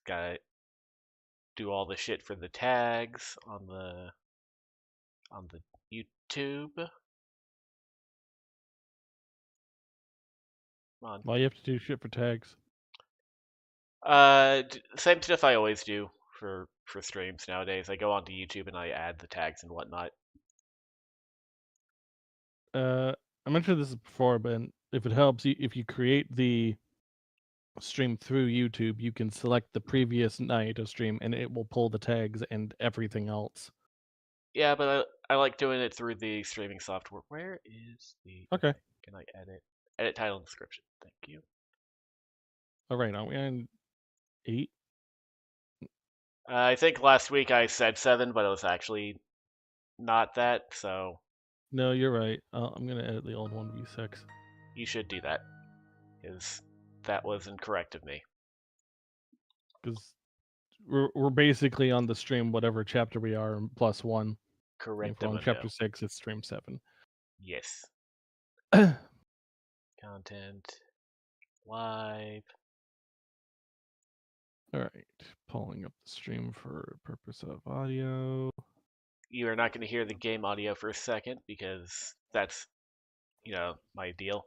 Gotta do all the shit for the tags on the YouTube. Come on. Why you have to do shit for tags? Same stuff I always do for streams nowadays. I go onto YouTube and I add the tags and whatnot. I mentioned this before, but if it helps, if you create the stream through YouTube, you can select the previous Nayuta stream, and it will pull the tags and everything else. Yeah, but I like doing it through the streaming software. Where is the... Okay. Can I edit? Edit title and description. Thank you. All right, aren't we on 8? I think last week I said 7, but it was actually not that, so... No, you're right. I'm going to edit the old one to be 6. You should do that, because that was incorrect of me. Because we're basically on the stream whatever chapter we are plus 1. Correct. If we're on chapter 6, it's stream 7. Yes. Content. Live. Alright, pulling up the stream for purpose of audio. You are not going to hear the game audio for a second, because that's, my deal.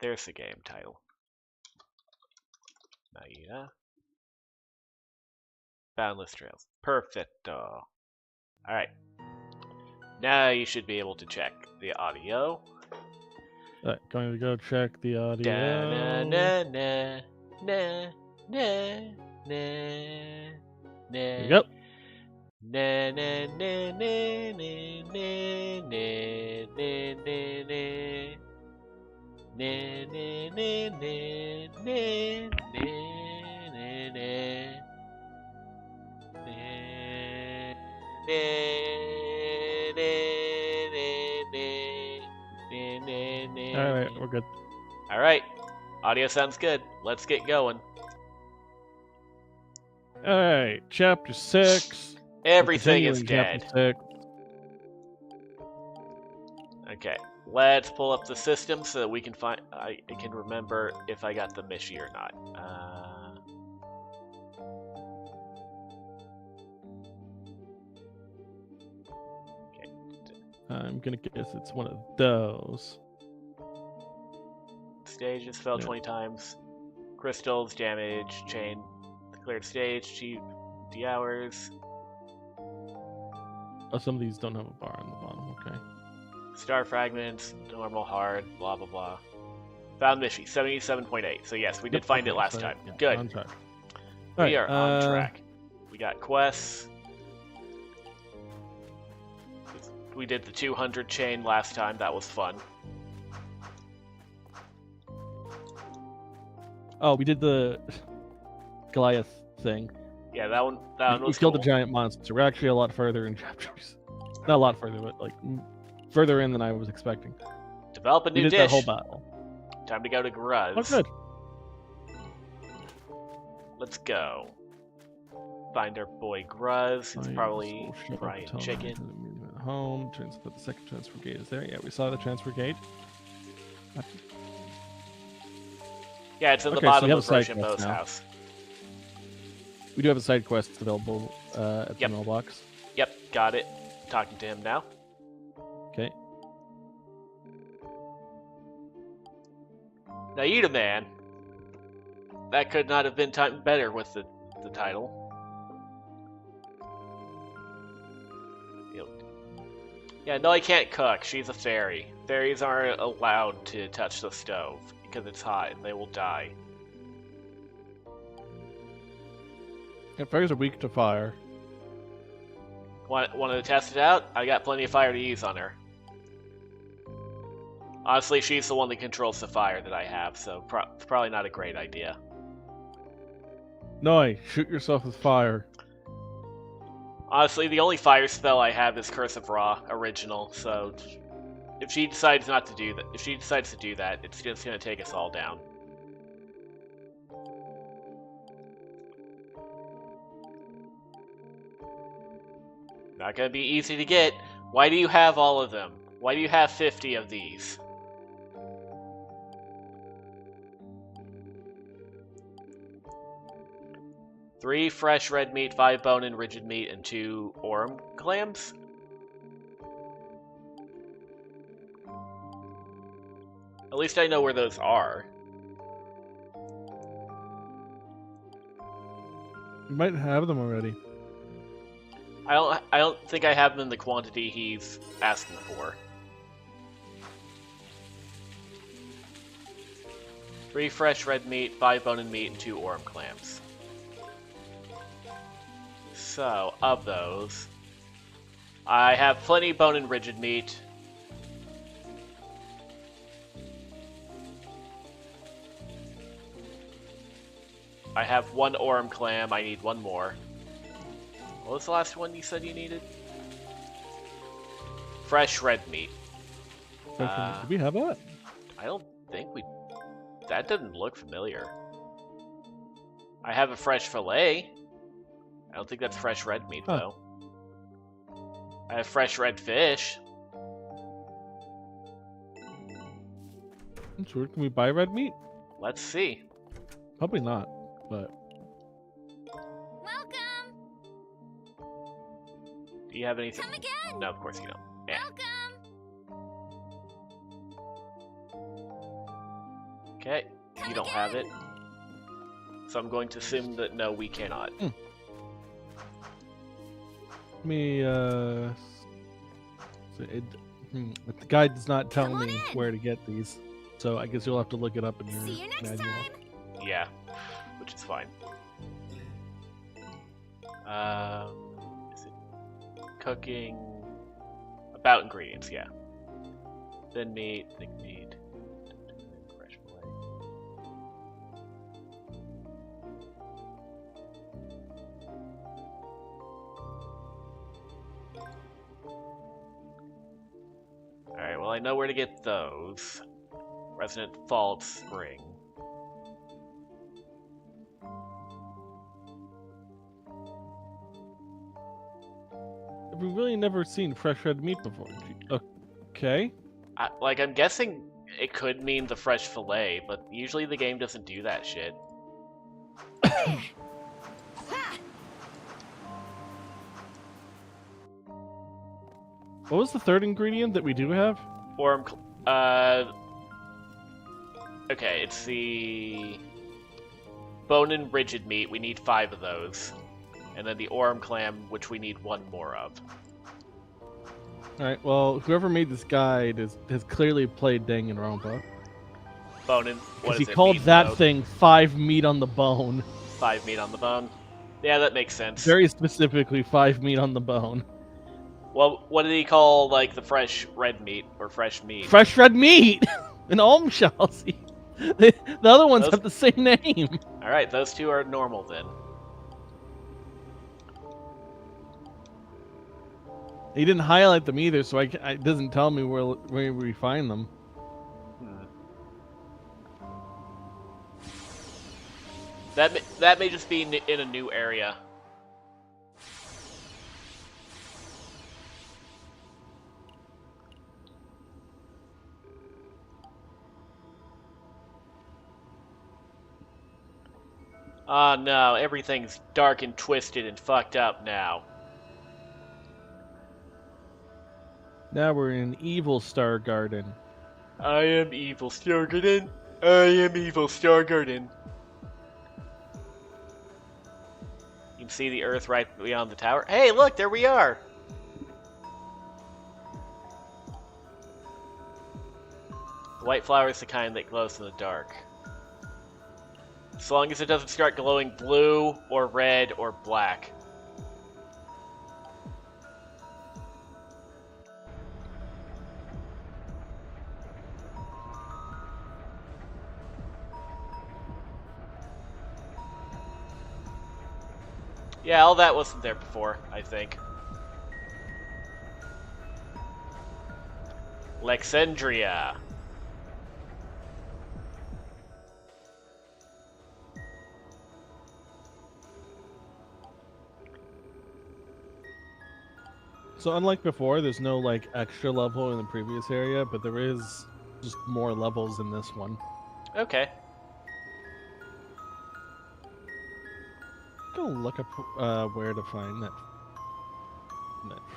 There's the game title. Nayuta. Boundless Trails. Perfecto. Alright. Now you should be able to check the audio. Alright, going to go check the audio. Da-na-na-na, na, na, na, na. There you go. Na na na na na na na na na na na na na na Alright, we're good. Alright, audio sounds good. Let's get going. Alright, chapter 6. Everything is dead. Chapter 6. Okay, let's pull up the system so that we can find. I can remember if I got the Mishi or not. Okay. I'm gonna guess it's one of those. Stages fell 20 times. Crystals, damage, chain, cleared stage, cheap, the hours. Oh, some of these don't have a bar on the bottom. Okay. Star fragments, normal, hard, blah blah blah. Found Mishi, 77.8. So yes, we did find it last time. Yeah, good. On track. We are on track. We got quests. We did the 200 chain last time. That was fun. Oh, we did the Goliath thing. Yeah, that one was we killed cool. a giant monster. We're actually a lot further in chapters. Not a lot further, but like further in than I was expecting. Develop a new we did dish. That whole battle. Time to go to Gruz. Oh, good. Let's go. Find our boy Gruz. It's probably frying chicken. Home. Turns out the second transfer gate is there. Yeah, we saw the transfer gate. Yeah, it's in the bottom of Roshinbo's house. We do have a side quest available at the mailbox. Yep, got it. Talking to him now. Okay. Nayuta Man. That could not have been timed better with the title. Yeah, no, I can't cook. She's a fairy. Fairies aren't allowed to touch the stove because it's hot and they will die. Yeah, fairies are weak to fire. Want to test it out? I got plenty of fire to use on her. Honestly, she's the one that controls the fire that I have, so it's probably not a great idea. No, shoot yourself with fire. Honestly, the only fire spell I have is Curse of Ra original, so if she decides not to do that, it's just gonna take us all down. Not gonna be easy to get. Why do you have all of them? Why do you have 50 of these? 3 fresh red meat, 5 bone and rigid meat, and 2 orm clams? At least I know where those are. You might have them already. I don't think I have them in the quantity he's asking for. 3 fresh red meat, 5 bone and meat, and 2 orm clams. So, of those, I have plenty bone and rigid meat. I have 1 orm clam. I need 1 more. What was the last one you said you needed? Fresh red meat. Do we have that? I don't think we... That doesn't look familiar. I have a fresh fillet. I don't think that's fresh red meat, though. I have fresh red fish. Sure. Can we buy red meat? Let's see. Probably not, but... Welcome! Do you have anything? Come again! No, of course you don't. Yeah. Welcome! Okay, you don't have it. So I'm going to assume that no, we cannot. Let me, the guide does not tell me where to get these, so I guess you'll have to look it up in your See you next manual. time! Yeah, which is fine. Is it cooking? About ingredients, yeah. Thin meat, thick meat, fresh fillet. Alright, well I know where to get those. Resident Fault Spring. We've really never seen fresh red meat before. Okay. I'm guessing it could mean the fresh fillet, but usually the game doesn't do that shit. What was the third ingredient that we do have? Okay, it's the bone and rigid meat. We need 5 of those. And then the orm clam, which we need 1 more of. Alright, well, whoever made this guide has clearly played Danganronpa. Bone and... What is he it? called Meat that mode? thing 5 meat on the bone. 5 meat on the bone. Yeah, that makes sense. Very specifically 5 meat on the bone. Well, what did he call, like, the fresh red meat, or fresh meat? Fresh red meat! An alm shells. The other ones have the same name. Alright, those 2 are normal then. He didn't highlight them either, so it doesn't tell me where we find them. That may just be in a new area. Oh no, everything's dark and twisted and fucked up now. Now we're in Evil Star Garden. I am Evil Star Garden. I am Evil Star Garden. You can see the earth right beyond the tower. Hey, look, there we are! The white flower is the kind that glows in the dark. As long as it doesn't start glowing blue, or red, or black. Yeah, all that wasn't there before, I think. Lexandria. So unlike before, there's no like extra level in the previous area, but there is just more levels in this one. Okay. gonna look up where to find that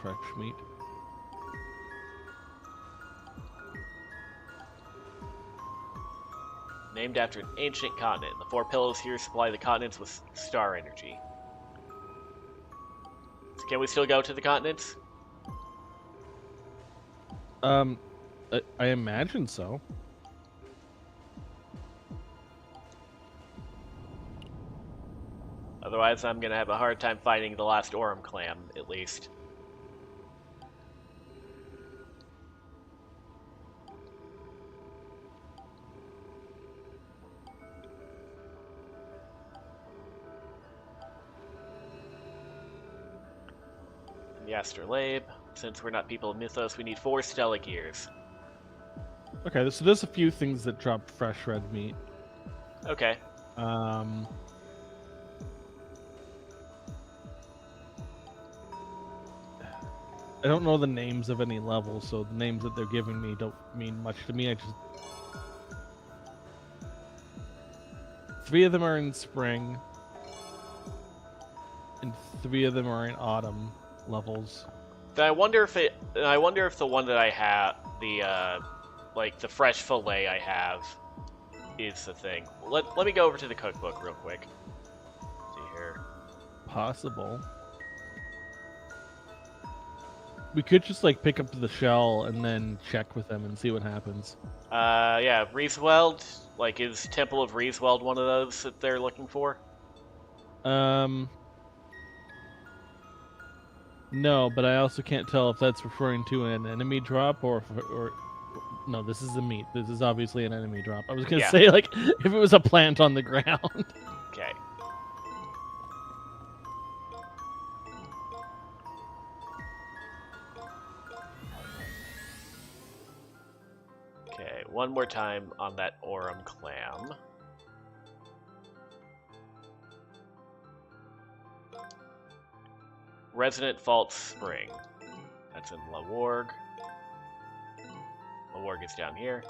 fresh meat. Named after an ancient continent. The 4 pillars here supply the continents with star energy. So can we still go to the continents? I imagine so. Otherwise, I'm gonna have a hard time finding the last Aurum clam, at least. The astrolabe. Since we're not people of Mythos, we need 4 Stella gears. Okay, so there's a few things that drop fresh red meat. Okay. I don't know the names of any levels, so the names that they're giving me don't mean much to me. 3 of them are in spring, and 3 of them are in autumn levels. Then I wonder if the one that I have, the like the fresh fillet I have, is the thing. Let me go over to the cookbook real quick. Let's see here. Possible. We could just like pick up the shell and then check with them and see what happens. Yeah, Riesweld. Like, is Temple of Riesweld one of those that they're looking for? No, but I also can't tell if that's referring to an enemy drop or no, this is the meat. This is obviously an enemy drop. I was gonna say, like, if it was a plant on the ground. Okay. Okay, one more time on that Aurum clam. Resonant Fault Spring. That's in Lawarg. Lawarg is down here.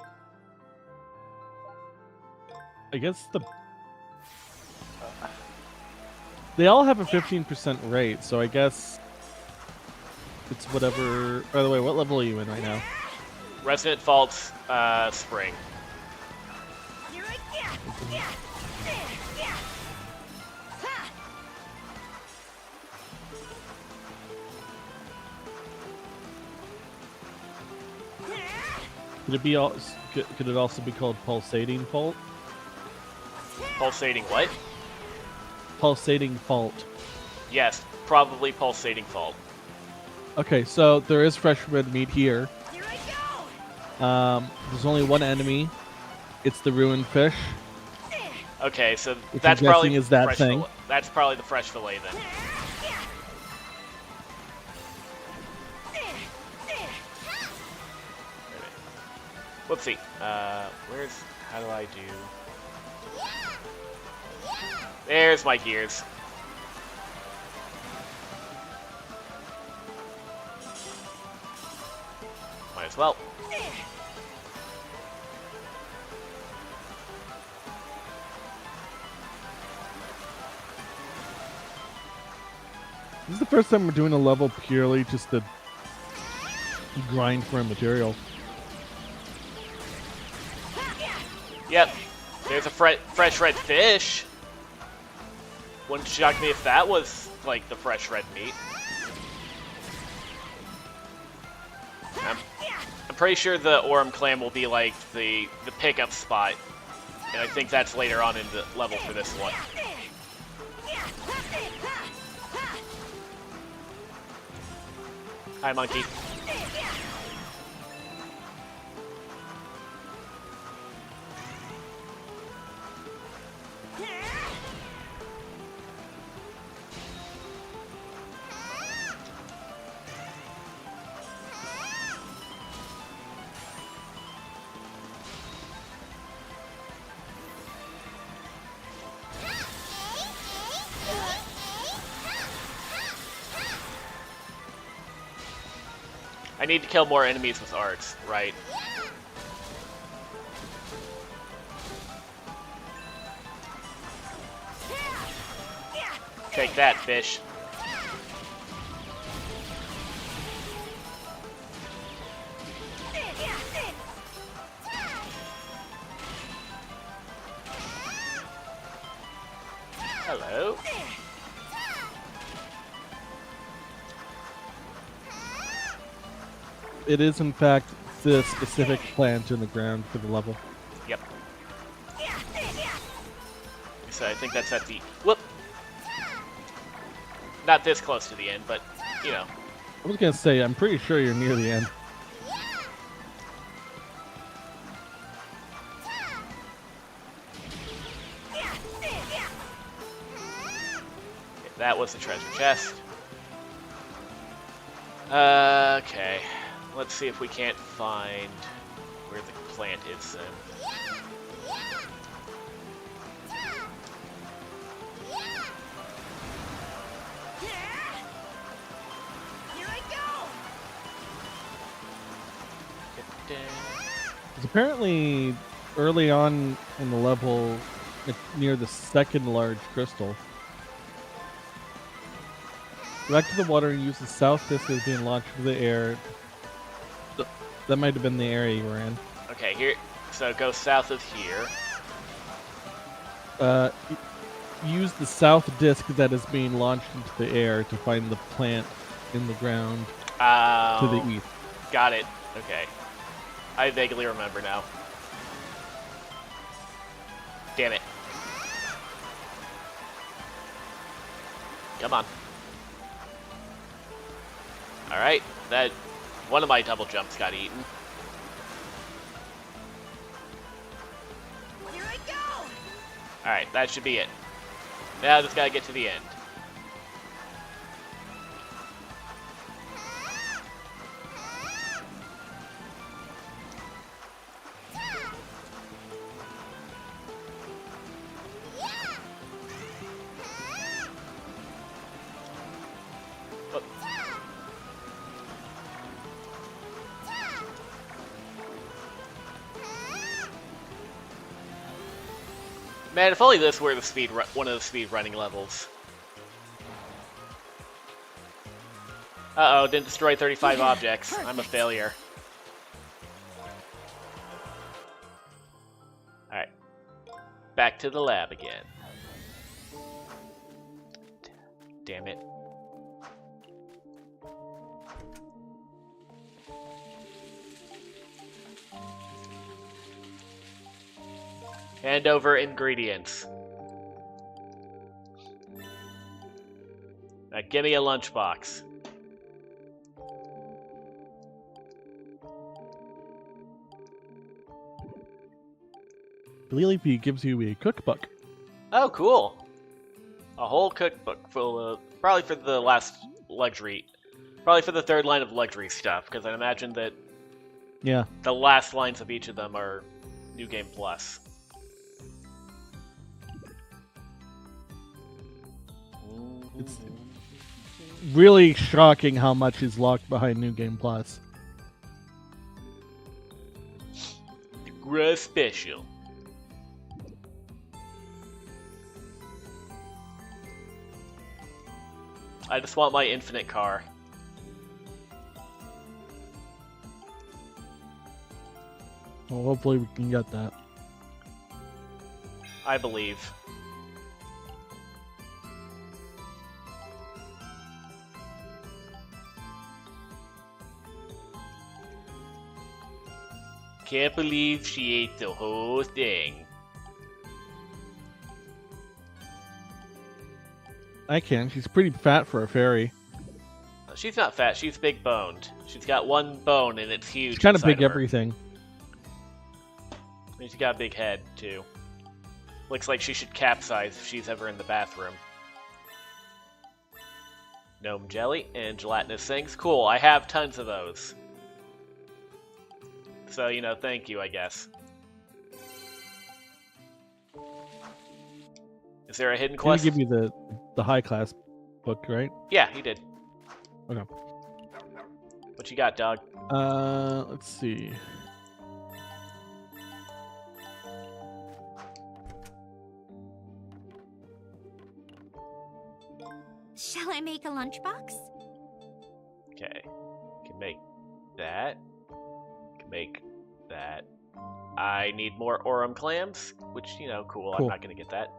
I guess they all have a 15% rate, so I guess it's whatever. By the way, what level are you in right now? Resonant Fault Spring. Could it also be called Pulsating Fault? Pulsating what? Pulsating Fault. Yes, probably Pulsating Fault. Okay, so there is fresh red meat here. There's only one enemy. It's the ruined fish. Okay, so which that's I'm probably guessing is that fresh thing. Fillet. That's probably the fresh fillet then. Whoopsie. How do I do? There's my gears. Might as well. This is the first time we're doing a level purely just to grind for a material. Yep. There's a fresh red fish. Wouldn't shock me if that was, like, the fresh red meat. I'm pretty sure the Aurum clam will be, like, the pickup spot. And I think that's later on in the level for this one. Hi, monkey. I need to kill more enemies with arts, right? Take that, fish. Hello. It is, in fact, the specific plant in the ground for the level. Yep. So I think that's at the... Whoop! Not this close to the end, but, you know. I was going to say, I'm pretty sure you're near the end. That was the treasure chest. Okay. Let's see if we can't find where the plant is then. Because apparently, early on in the level, near the second large crystal, go back to the water and use the south disc as being launched into the air. That might have been the area you were in. Okay, here. So go south of here. Use the south disc that is being launched into the air to find the plant in the ground to the east. Got it. Okay. I vaguely remember now. Damn it. Come on. Alright, that one of my double jumps got eaten. Here I go! Alright, that should be it. Now I just gotta get to the end. Man, if only this were the one of the speed running levels. Uh-oh, didn't destroy 35 objects. I'm a failure. Alright. Back to the lab again. Damn it. Hand over ingredients. Now give me a lunchbox. I believe he gives you a cookbook. Oh, cool. A whole cookbook full of... Probably for the last luxury... Probably for the third line of luxury stuff, because I imagine that... Yeah. The last lines of each of them are New Game Plus. It's really shocking how much is locked behind New Game Plus. The Grass Special. I just want my infinite car. Well, hopefully we can get that. I believe. Can't believe she ate the whole thing. I can. She's pretty fat for a fairy. She's not fat, she's big boned. She's got one bone and it's huge. She's kind of inside big her. everything. And she's got a big head, too. Looks like she should capsize if she's ever in the bathroom. Gnome jelly and gelatinous things. Cool, I have tons of those. So, you know, thank you, I guess. Is there a hidden quest? He give you the high class book, right? Yeah, he did. Okay. What you got, dog? Let's see. Shall I make a lunchbox? Okay. Can make that. Can make that. I need more Aurum clams, which, you know, cool. I'm not gonna get that.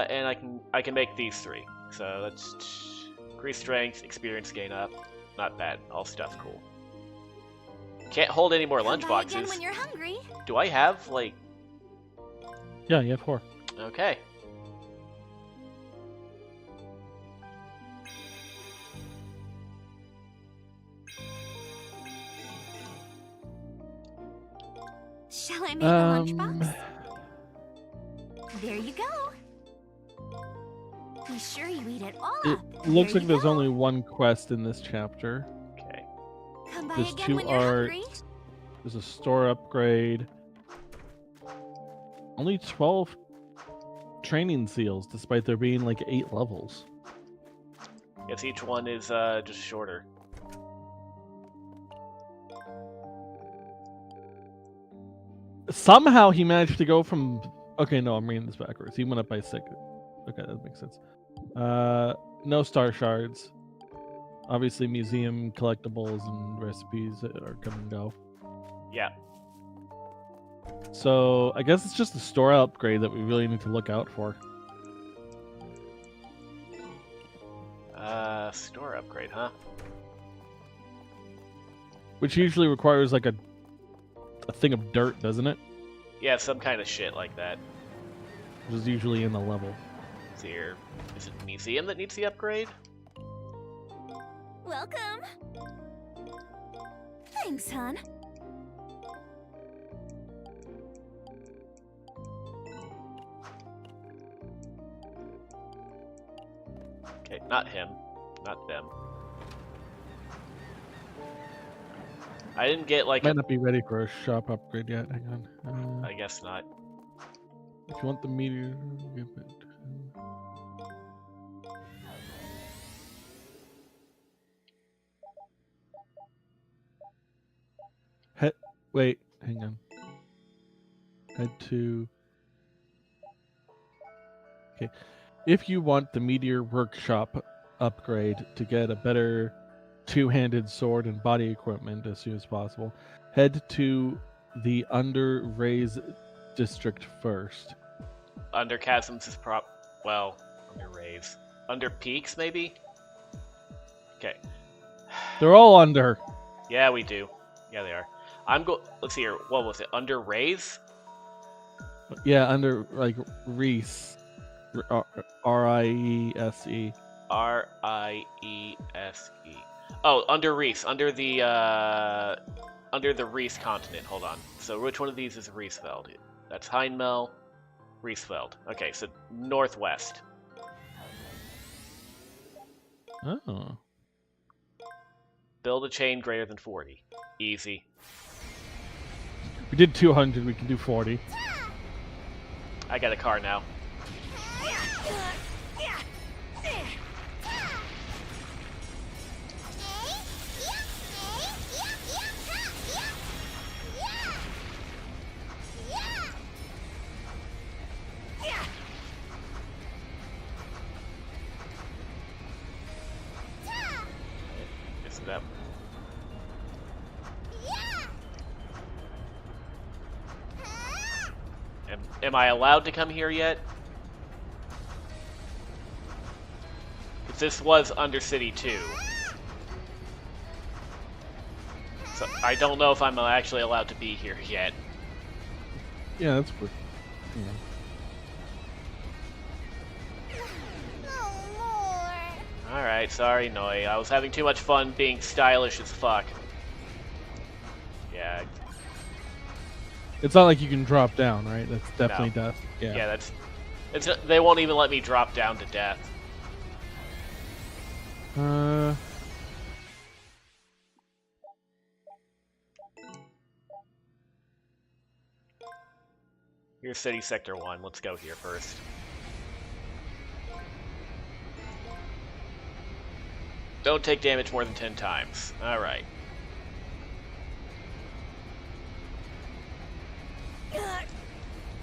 And I can make these 3. So that's increase strength, experience gain up. Not bad. All stuff cool. Can't hold any more Come by again lunchboxes. when you're hungry. Do I have like? Yeah, you have 4. Okay. Shall I make a lunchbox? There you go. Be sure you eat it all up. It looks There like you there's go. only one quest in this chapter. Okay. Come by There's again 2 when you're art. hungry. There's a store upgrade. Only 12 training seals, despite there being like 8 levels. Guess each one is just shorter. Somehow he managed to go from. Okay, no, I'm reading this backwards. He went up by 6. Okay, that makes sense. No star shards. Obviously, museum collectibles and recipes are come and go. Yeah. So I guess it's just the store upgrade that we really need to look out for. Store upgrade, huh? Which usually requires like a thing of dirt, doesn't it? Yeah, some kind of shit like that. Which is usually in the level. Is here? Is it the museum that needs the upgrade? Welcome. Thanks, hon. Okay, not him. Not them. I didn't get like Might not be ready for a shop upgrade yet. Hang on. I guess not. If you want the meteor, give it. Wait, hang on. Head to. Okay. If you want the Meteor Workshop upgrade to get a better two-handed sword and body equipment as soon as possible, head to the Under Rays district first. Under chasms is well, under rays. Under peaks, maybe? Okay. They're all under. Yeah, we do. Yeah, they are. Let's see here. What was it? Under rays? Yeah, under like Reese. R-I-E-S-E. R-I-E-S-E. Oh, under Reese. Under the Reese continent. Hold on. So which one of these is Reesfeld? That's Heinmel, Reesfeld. Okay, so northwest. Oh. Build a chain greater than 40. Easy. We did 200, we can do 40. I got a car now. Missed it up. Am I allowed to come here yet? Because this was Undercity 2. So I don't know if I'm actually allowed to be here yet. Yeah, that's good. Alright, sorry, Noi. I was having too much fun being stylish as fuck. Yeah. It's not like you can drop down, right? That's definitely No. death. Yeah. Yeah, they won't even let me drop down to death. Here's City Sector 1. Let's go here first. Don't take damage more than 10 times. Alright.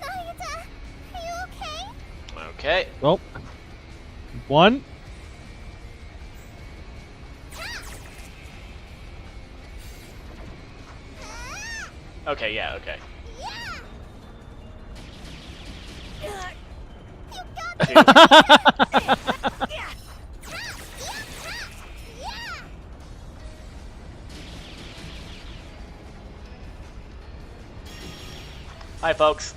Nayuta, are you okay? Okay. Well, 1. Okay, yeah, okay. Hi, folks.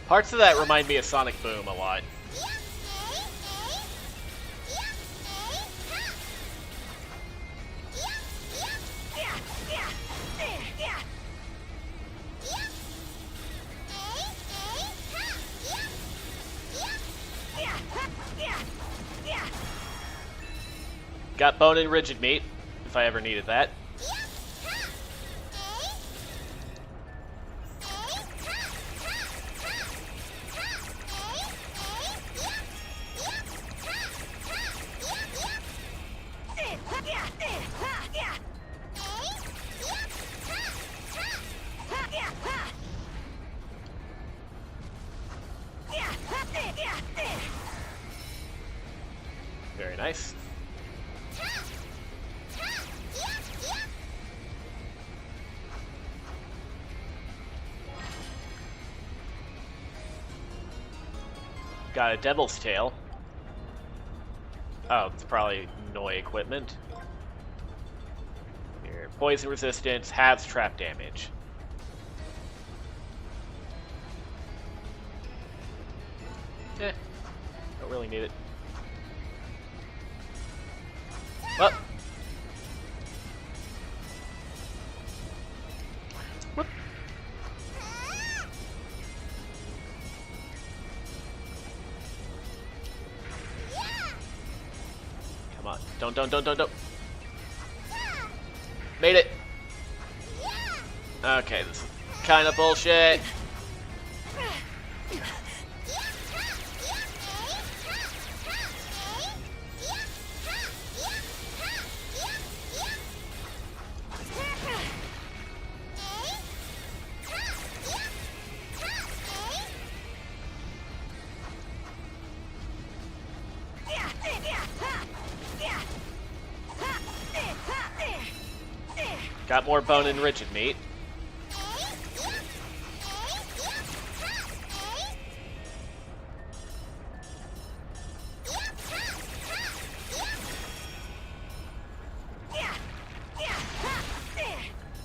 Parts of that remind me of Sonic Boom a lot. Got bone and rigid meat, if I ever needed that. Very nice. Got a devil's tail. Oh, it's probably Noi equipment. Here, poison resistance, halves trap damage. Don't really need it. Well. Whoop. Come on. Don't. Made it. Okay, this is kind of bullshit. Got more bone and rigid meat.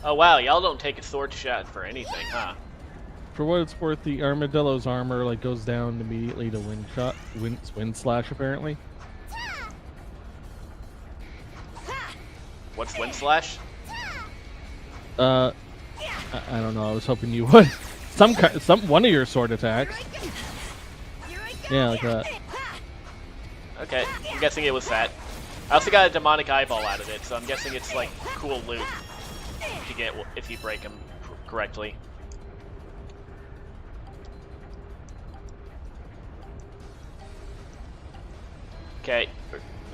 Oh wow, y'all don't take a sword shot for anything, huh? For what it's worth, the armadillo's armor like goes down immediately to wind slash apparently. What's wind slash? I don't know. I was hoping you would. One of your sword attacks. Yeah, like that. Okay, I'm guessing it was that. I also got a demonic eyeball out of it, so I'm guessing it's like cool loot to get if you break them correctly. Okay,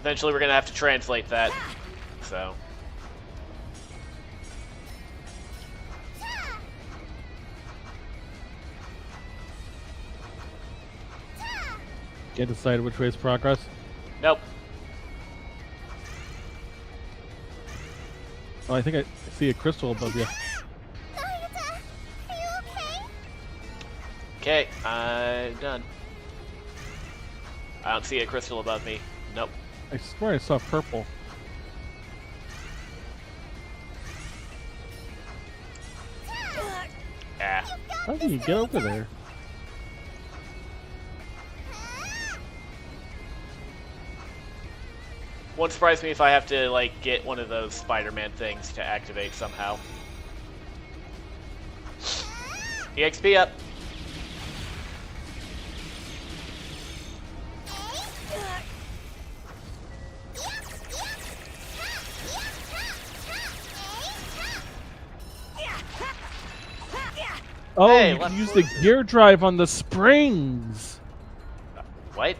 eventually we're gonna have to translate that, so. Can't decide which way is progress? Nope. Oh, I think I see a crystal above you. Nayuta, are you okay? Okay, I'm done. I don't see a crystal above me. Nope. I swear I saw purple. Ah. How do you get over there? Won't surprise me if I have to, like, get one of those Spider-Man things to activate somehow. EXP up! Oh, Hey, you can left use the poison. gear drive on the springs. What?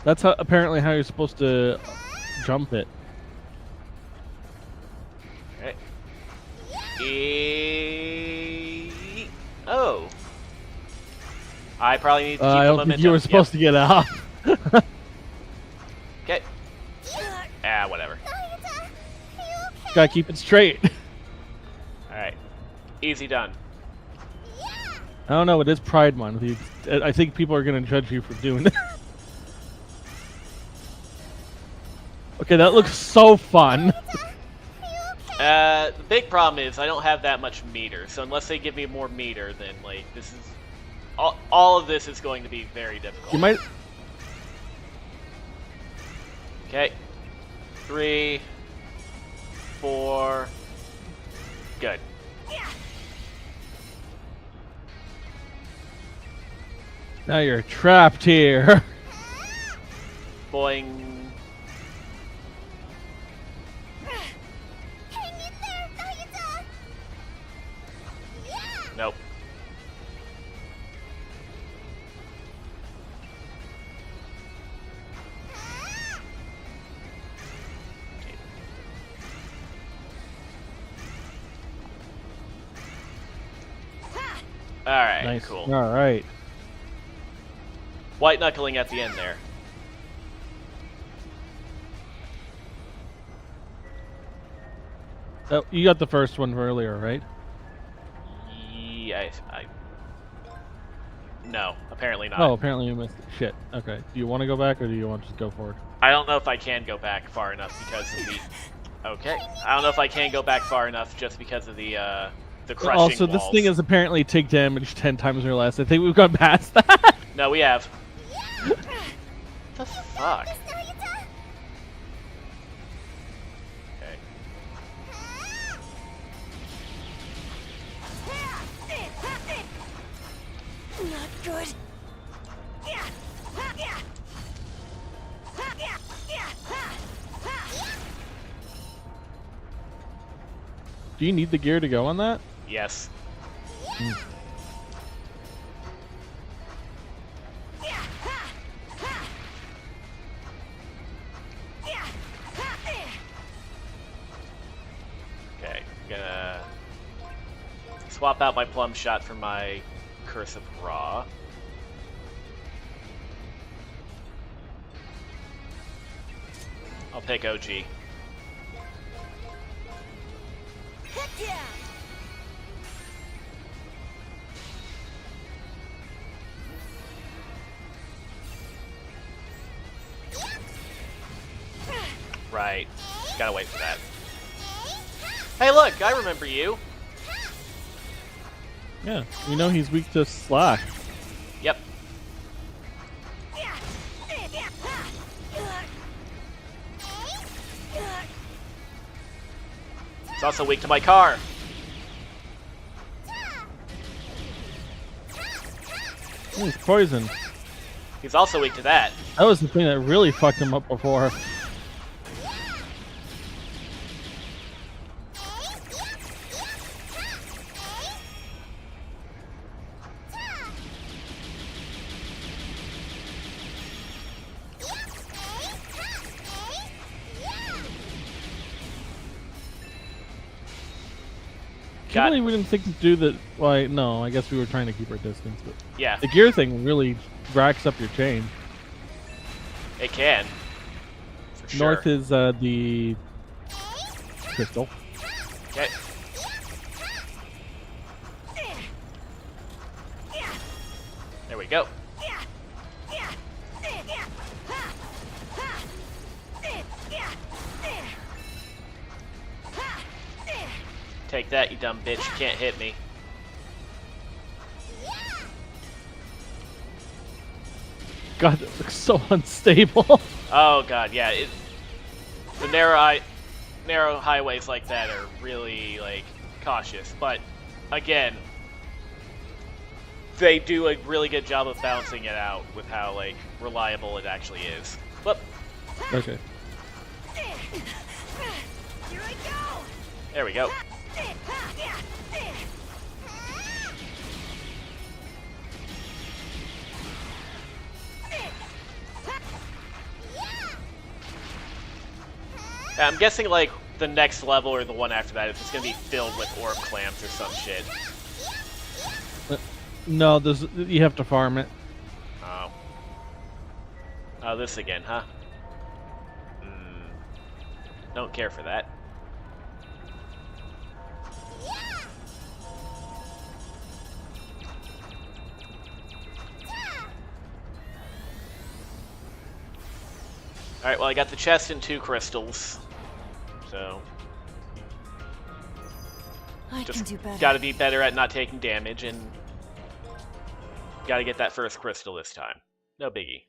That's apparently how you're supposed to jump it. Alright. Oh. I probably need to keep I the don't momentum. think you were supposed to get out. Okay. Ah, whatever. Gotta keep it straight. Alright. Easy done. I don't know. It is Pride Month. I think people are gonna judge you for doing that. Okay, that looks so fun. The big problem is I don't have that much meter, so unless they give me more meter, then like this is all of this is going to be very difficult. You might. Okay. 3, 4. Good. Now you're trapped here. Boing. Nope. Alright, Nice. cool. All right. White knuckling at the end there. Oh, you got the first one earlier, right? Yeah, no, apparently not. Oh, apparently you missed it. Shit. Okay. Do you want to go back or do you want to just go forward? I don't know if I can go back far enough because of the... Okay. I don't know if I can go back far enough just because of the crushing Also, walls. this thing is apparently take damage 10 times or less. I think we've gone past that. No, we have. What the fuck? Okay. Not good. Do you need the gear to go on that? Yes. Okay, gonna swap out my plum shot for my curse of raw. I'll pick OG. Right. Gotta wait for that. Hey, look! I remember you! Yeah. We know he's weak to slash. Yep. It's also weak to my car. Ooh, he's poison. He's also weak to that. That was the thing that really fucked him up before. Can't believe we didn't think to do that. Well, no, I guess we were trying to keep our distance, but Yeah, the gear thing really racks up your chain. it can. For sure. North is the crystal. Okay. There we go. Take that, you dumb bitch. You can't hit me. God, that looks so unstable. Oh god, yeah. The narrow highways like that are really like cautious, but again, they do a really good job of balancing it out with how like reliable it actually is. Whoop. Okay. Here I go. There we go. I'm guessing, like, the next level or the one after that is just gonna be filled with orb clams or some shit. No, you have to farm it. Oh. Oh, this again, huh? Don't care for that. Alright, well, I got the chest and 2 crystals. So. I can do better. Gotta be better at not taking damage, and gotta get that first crystal this time. No biggie.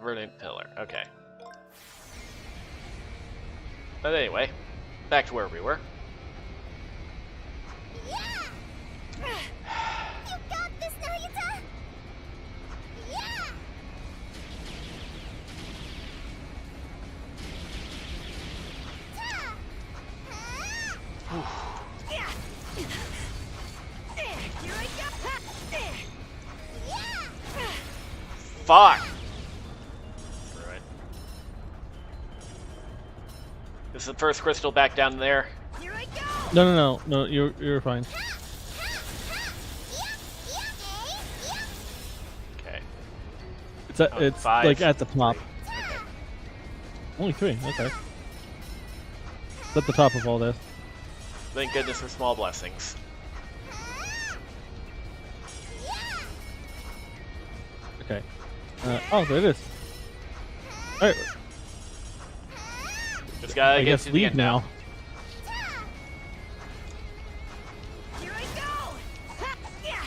Verdant pillar, okay. But anyway, back to where we were. Yeah! You got this, Nayuta! Yeah! Here I go! Yeah! Fuck! Right. This is the first crystal back down there. Here I go! No, you're fine. Okay. It's 5. like at the top. Okay. Only 3, okay. It's at the top of all this. Thank goodness for small blessings. Okay. Oh, there it is. Alright, Just gotta I get guess to the leave end now. Here I go! Yeah!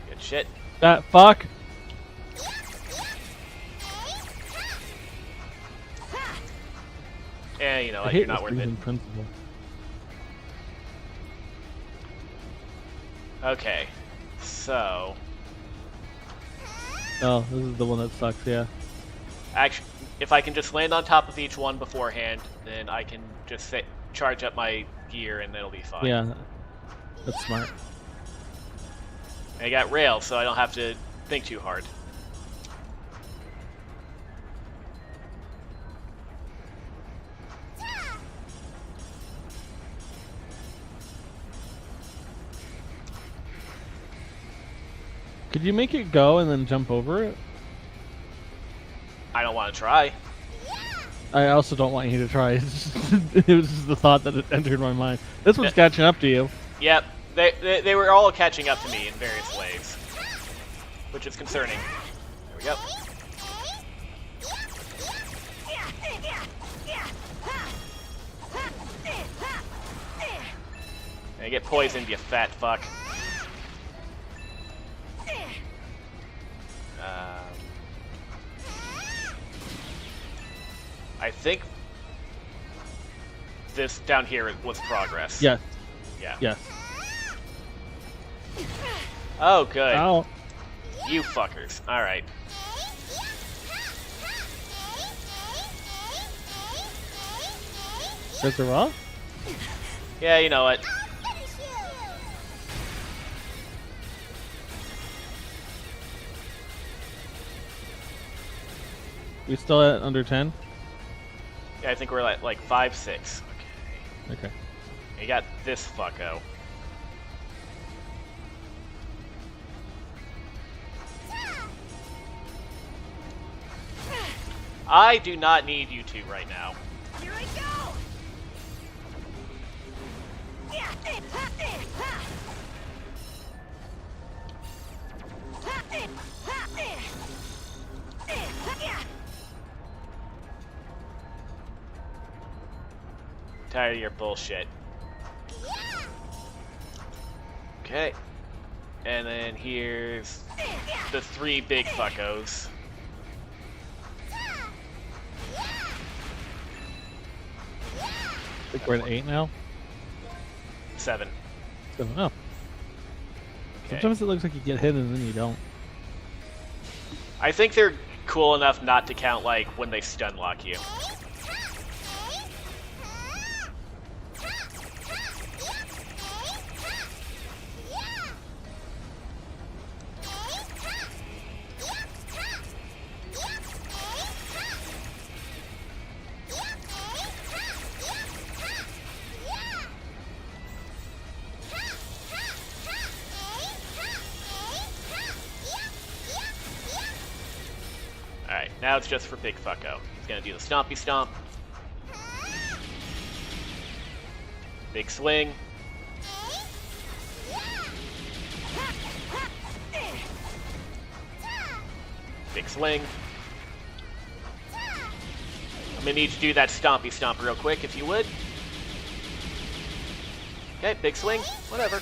Good shit. That fuck! Yeah, you know I what, hate you're not this worth it. reason principle. Okay. So, Oh, this is the one that sucks, yeah. actually, if I can just land on top of each one beforehand, then I can just charge up my gear and it'll be fine. Yeah. That's smart. I got rails, so I don't have to think too hard. Could you make it go and then jump over it? I don't want to try. I also don't want you to try. It was just the thought that it entered my mind. This one's catching up to you. Yep, they were all catching up to me in various ways, which is concerning. There we go. And get poisoned, you fat fuck. I think this down here was progress. Yes. Yeah. Yes. Oh, good. Ow. You fuckers. Alright. Is it raw? Yeah, you know what? We still at under 10? Yeah, I think we're at like 5, 6. Okay. Okay. You got this fucko. I do not need you two right now. Here I go! Tired of your bullshit. Okay. And then here's the 3 big fuckos. think we're at 8 now. 7. 7. Oh. Okay. Sometimes it looks like you get hit and then you don't. I think they're cool enough not to count like when they stun lock you. Alright, now it's just for Big Fucko. He's gonna do the Stompy Stomp. Big Swing. Big Swing. I'm gonna need you to do that Stompy Stomp real quick, if you would. Okay, Big Swing. Whatever.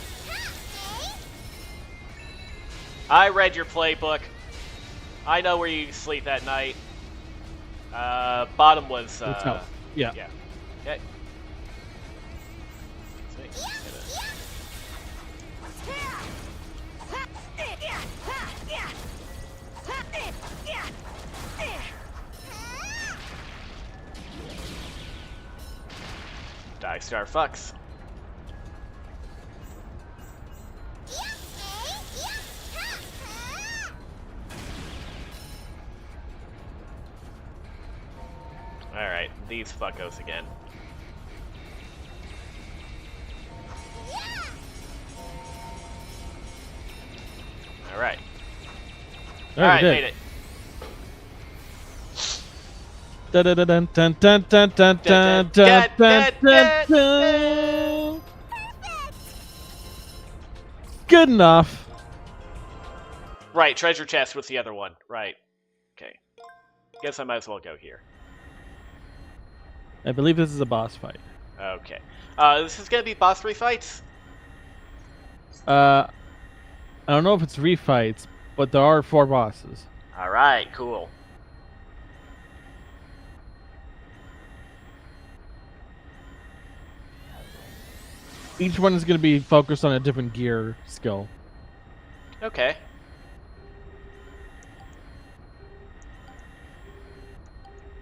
I read your playbook. I know where you sleep at night. Bottom was, Yeah. yeah. Okay. Die Star Fucks. Alright, these fuckos again. Alright. Alright, made it. Dun dun dun dun dun dun dun dun dun dun dun. Good enough. Right, treasure chest was the other one. Right. Okay. Guess I might as well go here. I believe this is a boss fight. Okay. This is gonna be boss 3 fights? I don't know if it's refights, but there are 4 bosses. Alright, cool. Each one is going to be focused on a different gear skill. Okay.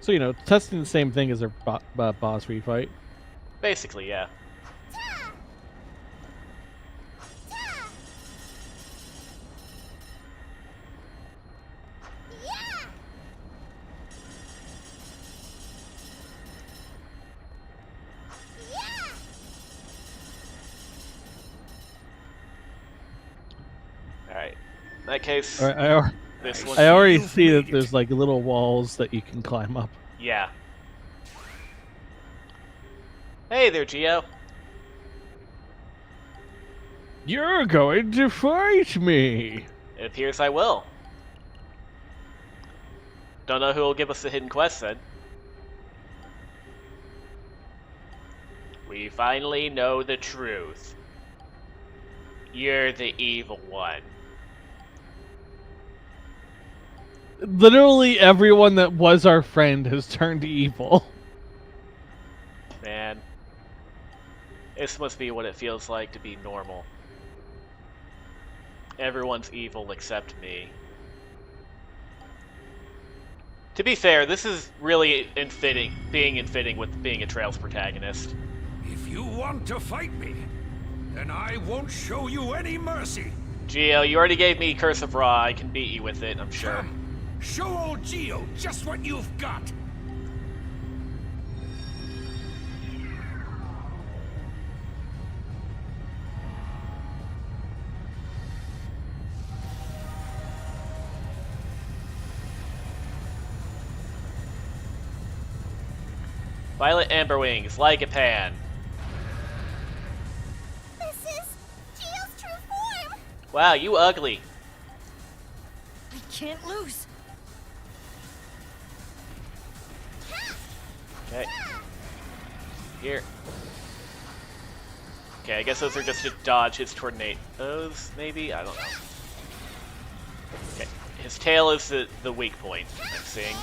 So, you know, testing the same thing as their boss refight. Basically, yeah. Alright. In that case, this one. I already see that there's like little walls that you can climb up. Yeah. Hey there, Geo. You're going to fight me! It appears I will. Don't know who will give us the hidden quest then. We finally know the truth. You're the evil one. Literally everyone that was our friend has turned evil. Man. This must be what it feels like to be normal. Everyone's evil except me. To be fair, this is really being in fitting with being a Trails protagonist. If you want to fight me, then I won't show you any mercy. Geo, you already gave me Curse of Ra. I can beat you with it, I'm sure. Come, show old Geo just what you've got. Violet Amber Wings, Lycopan. This is Geo's true form. Wow, you ugly. I can't lose. Okay. Here. Okay, I guess those are just to dodge his tornadoes, maybe? I don't know. Okay, his tail is the weak point, I'm seeing.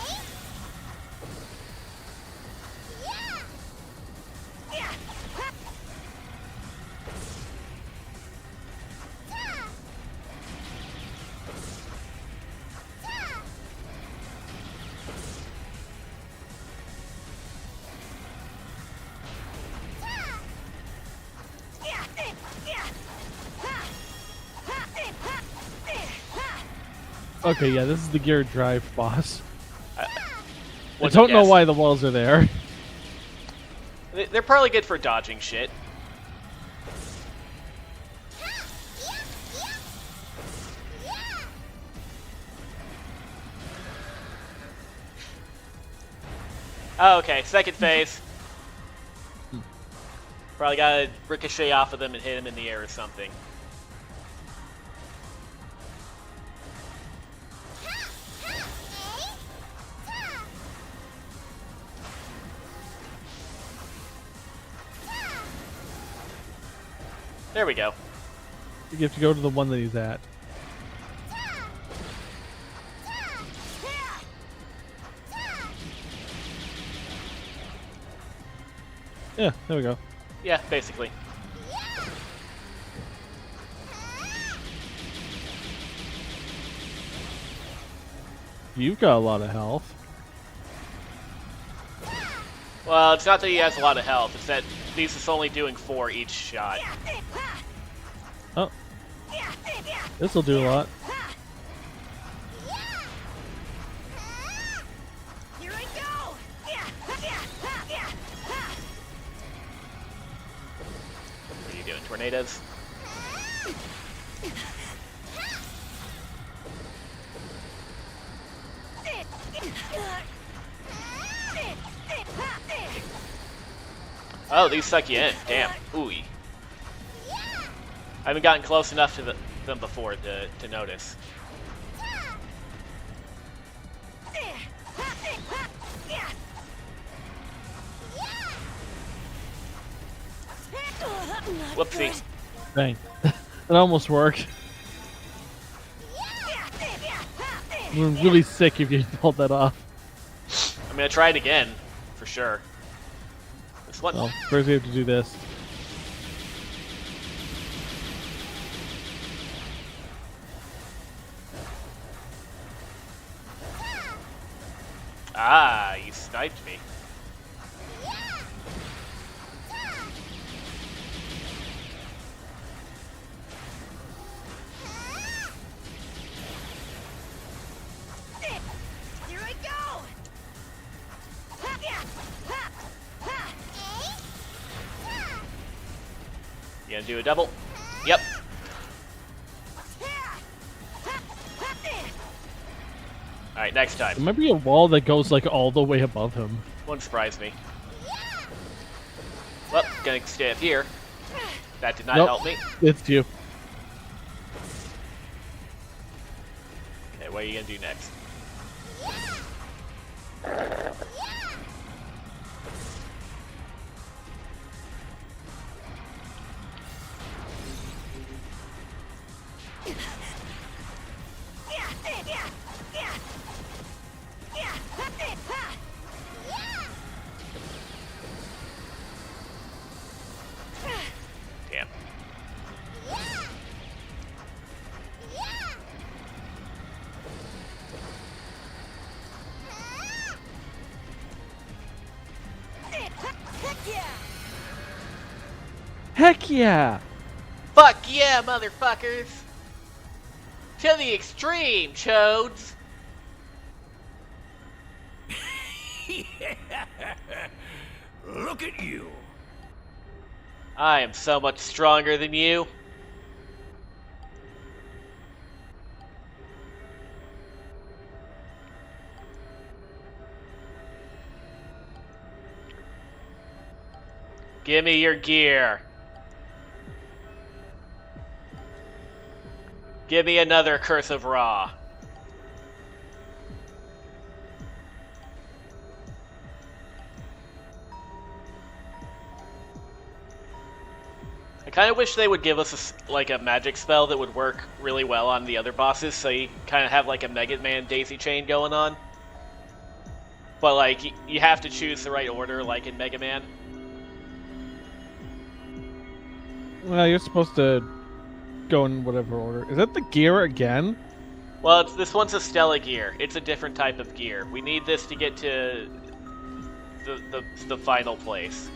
Okay, yeah, this is the gear drive boss. I What's don't know guess? why the walls are there. They're probably good for dodging shit. Oh, okay, second phase. Probably gotta ricochet off of them and hit him in the air or something. There we go. You have to go to the one that he's at. Yeah, there we go. Yeah, basically. You've got a lot of health. Well, it's not that he has a lot of health, it's that these is only doing 4 each shot. Oh. This'll do a lot. Here I go. What are you doing, tornadoes? Oh, these suck you in. Damn. Ooh. I haven't gotten close enough to them before to notice. Whoopsie. Dang. It almost worked. I'm really sick if you pulled that off. I'm gonna try it again, for sure. This one. Well, first we have to do this. Ah, you sniped me. Here I go. You gonna do a double? Yep. Alright, next time. There might be a wall that goes like all the way above him. Wouldn't surprise me. Well, gonna stay up here. That did not Nope. help me. It's you. Okay, what are you gonna do next? Damn. Heck yeah! Fuck yeah, motherfuckers! To the extreme, chodes! Look at you. I am so much stronger than you. Give me your gear. Give me another Curse of Ra. I kind of wish they would give us like a magic spell that would work really well on the other bosses, so you kind of have like a Mega Man daisy chain going on. But like, you have to choose the right order, like in Mega Man. Well, you're supposed to go in whatever order. Is that the gear again? Well, this one's a Stella gear. It's a different type of gear. We need this to get to the final place.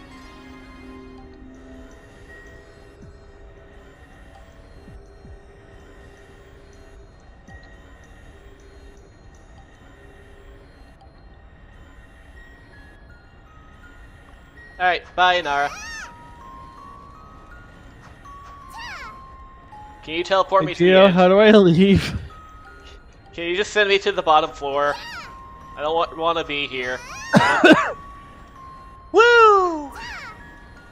Alright, bye, Nara. Can you teleport me to the Gio, edge? how do I leave? Can you just send me to the bottom floor? I don't want to be here. Woo! Oh.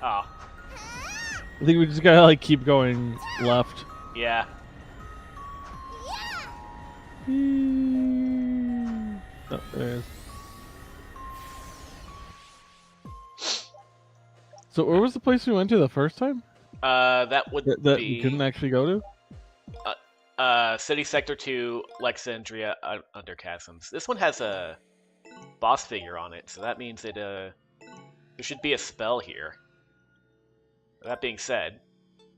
I think we just gotta like keep going left. Yeah. Oh, there it is. So where was the place we went to the first time? That would That be we couldn't actually go to? City Sector 2, Lexandria Under Chasms. This one has a boss figure on it, so that means that there should be a spell here. That being said,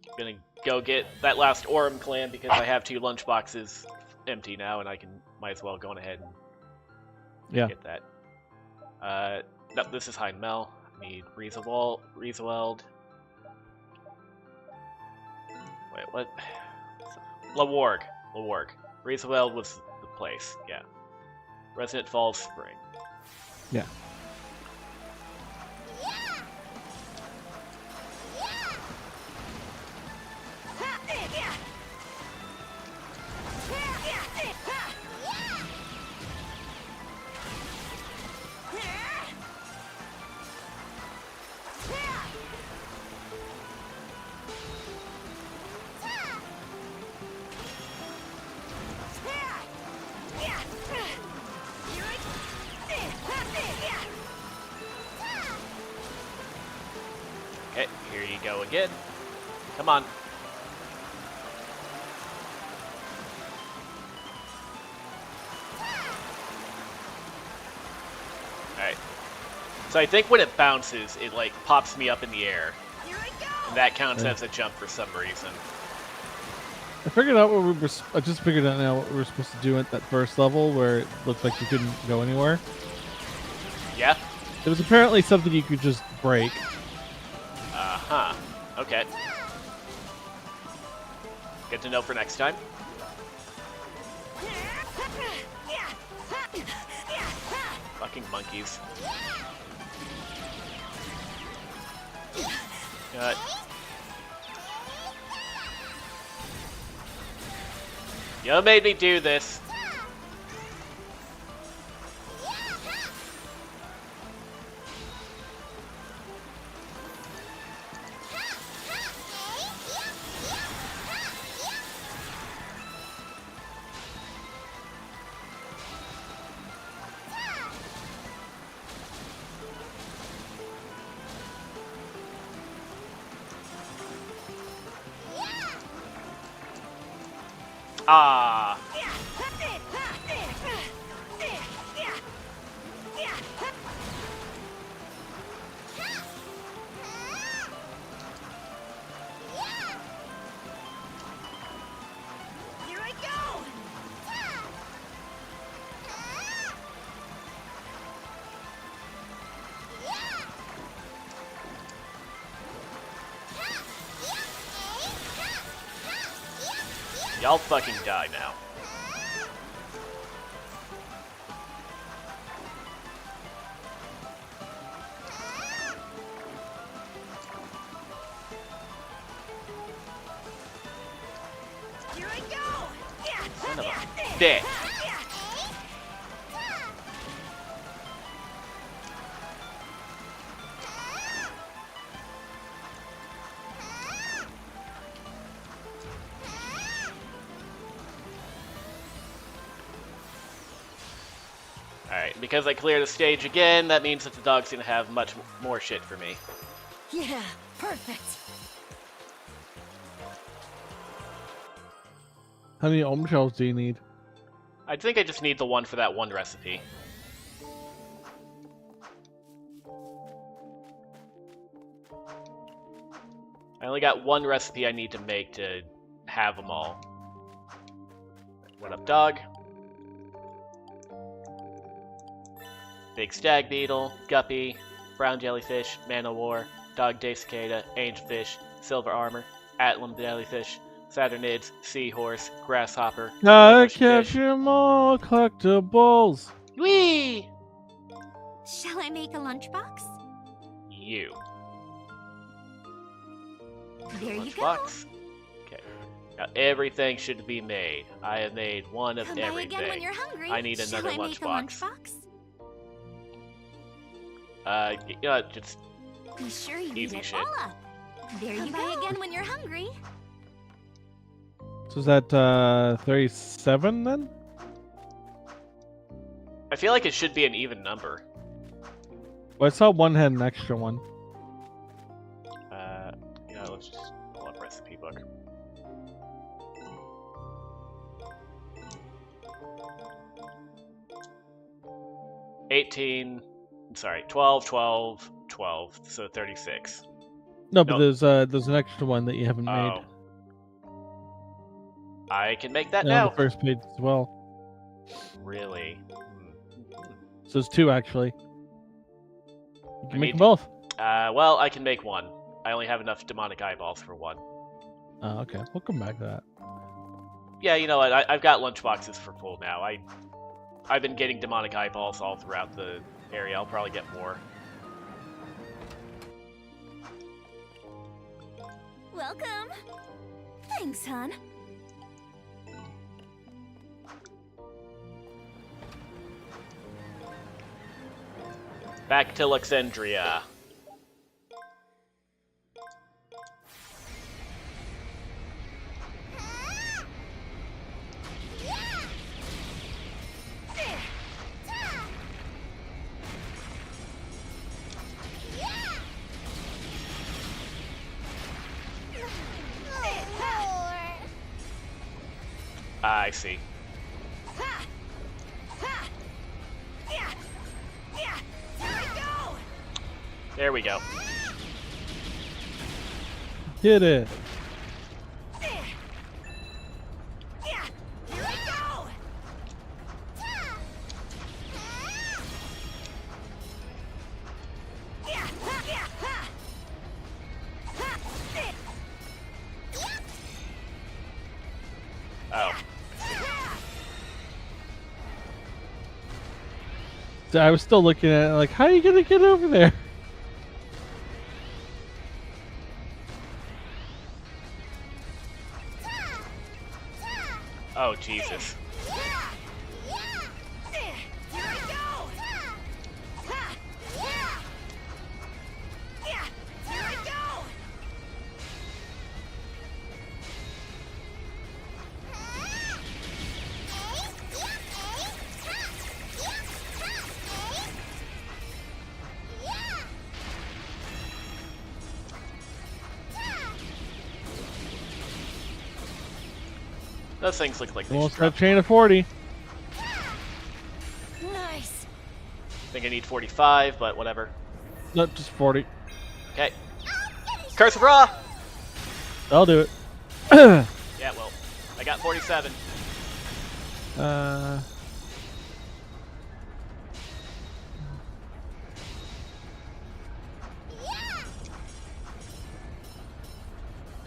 I'm gonna go get that last Aurum clan because I have 2 lunchboxes empty now, and might as well go on ahead and get that. No, this is Heinmel. I need Riesewald. Wait, what? Lawarg. Riesewald was the place, yeah. Resonant Falls Spring. Yeah. Okay, here you go again. Come on. Alright. So I think when it bounces, it like pops me up in the air. And that counts as a jump for some reason. I figured out what we were. I just figured out now what we were supposed to do at that first level, where it looked like you couldn't go anywhere. Yeah? It was apparently something you could just break. Uh-huh. Okay. Good to know for next time. Fucking monkeys. Cut. You made me do this. Ah. Here I go! Y'all fucking die now. Here I go! Son of a bitch. Alright, because I clear the stage again, that means that the dog's gonna have much more shit for me. Yeah, perfect. How many Om shells do you need? I think I just need the one for that one recipe. I only got one recipe I need to make to have them all. What up, dog? Big stag beetle, guppy, brown jellyfish, man-o'-war, dog day cicada, angelfish, silver armor, atlan jellyfish, saturnids, seahorse, grasshopper. Gotta ocean catch fish. them all, collectibles. Whee! Shall I make a lunchbox? you. There you go. Lunchbox. Okay. Now everything should be made. I have made one of Come by again when everything. you're hungry. I need Shall another I make a lunchbox. Just Be sure you Easy eat it shit. all up. There you go again when you're hungry. So is that 37 then? I feel like it should be an even number. Well, I saw one had an extra one. Let's just pull up recipe book. Sorry, 12, 12, 12, so 36. No, but Nope. there's an extra one that you haven't made. Oh. I can make that On now. the first page as well. Really? So there's two actually. You can I make need them both. Well, I can make one. I only have enough demonic eyeballs for one. Oh, okay. We'll come back to that. Yeah, you know what? I've got lunchboxes for full now. I've been getting demonic eyeballs all throughout the area. I'll probably get more. Welcome. Thanks, hon. Back to Luxandria. I see. There we go. Hit it. Oh. So I was still looking at it like, how are you gonna get over there? Oh, Jesus. Those things look like they Almost should got a drop. chain of 40. Nice. I think I need 45, but whatever. No, just 40. Okay. Curse of Ra! I'll do it. Yeah, well, I got 47.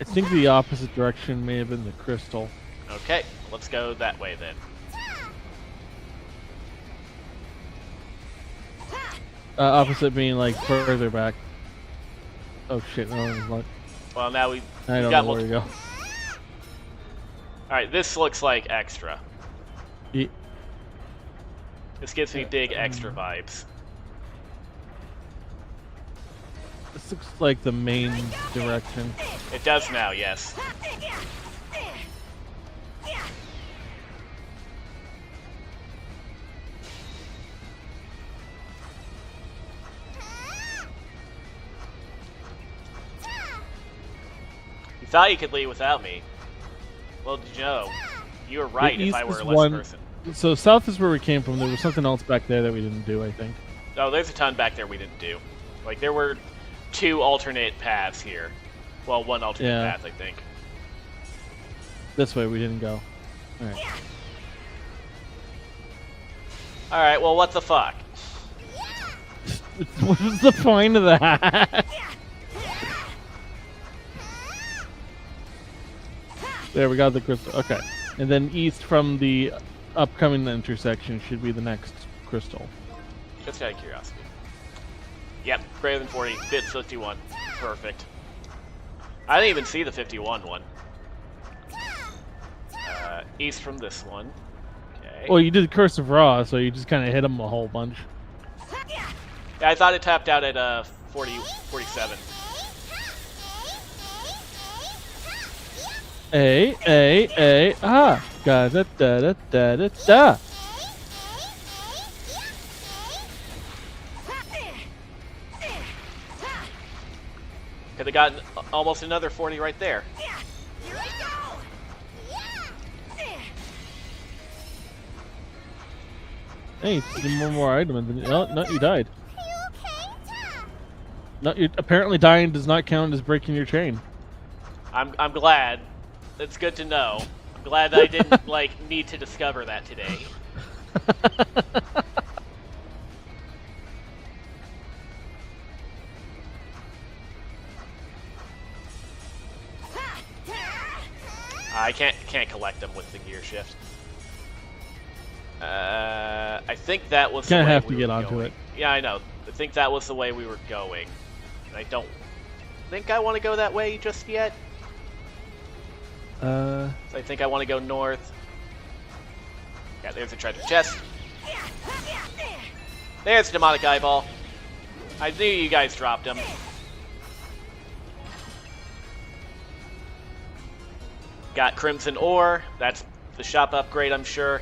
I think the opposite direction may have been the crystal. Okay, let's go that way then. Opposite being like further back. Oh shit! No, Well, now I we've don't got know where to go. Alright, this looks like extra. Ye- This gives me big extra vibes. This looks like the main direction. It does now, yes. You thought you could leave without me. Well, did you know? You were right if east I were is a less one- person. So south is where we came from. There was something else back there that we didn't do, I think. Oh, there's a ton back there we didn't do. Like, there were 2 alternate paths here. Well, 1 alternate Yeah. path, I think. This way we didn't go. Alright. Alright, well, what the fuck? What was the point of that? There, we got the crystal. Okay. And then east from the upcoming intersection should be the next crystal. Just out of curiosity. Yep, greater than 40. Fit 51. Perfect. I didn't even see the 51 one. East from this one. Okay. Well, you did Curse of Ra, so you just kind of hit him a whole bunch. Yeah, I thought it tapped out at 47. Ga da da da da da da. Could have gotten almost another 40 right there. Hey, one more item, and then no, you died. No, apparently dying does not count as breaking your chain. I'm glad. It's good to know. I'm glad that I didn't like need to discover that today. I can't collect them with the gear shift. I think that was the way have we to get were onto going. it. Yeah, I know. I think that was the way we were going. And I don't think I want to go that way just yet. So I think I want to go north. Yeah, there's a treasure chest. There's a demonic eyeball. I knew you guys dropped them. Got crimson ore. That's the shop upgrade, I'm sure.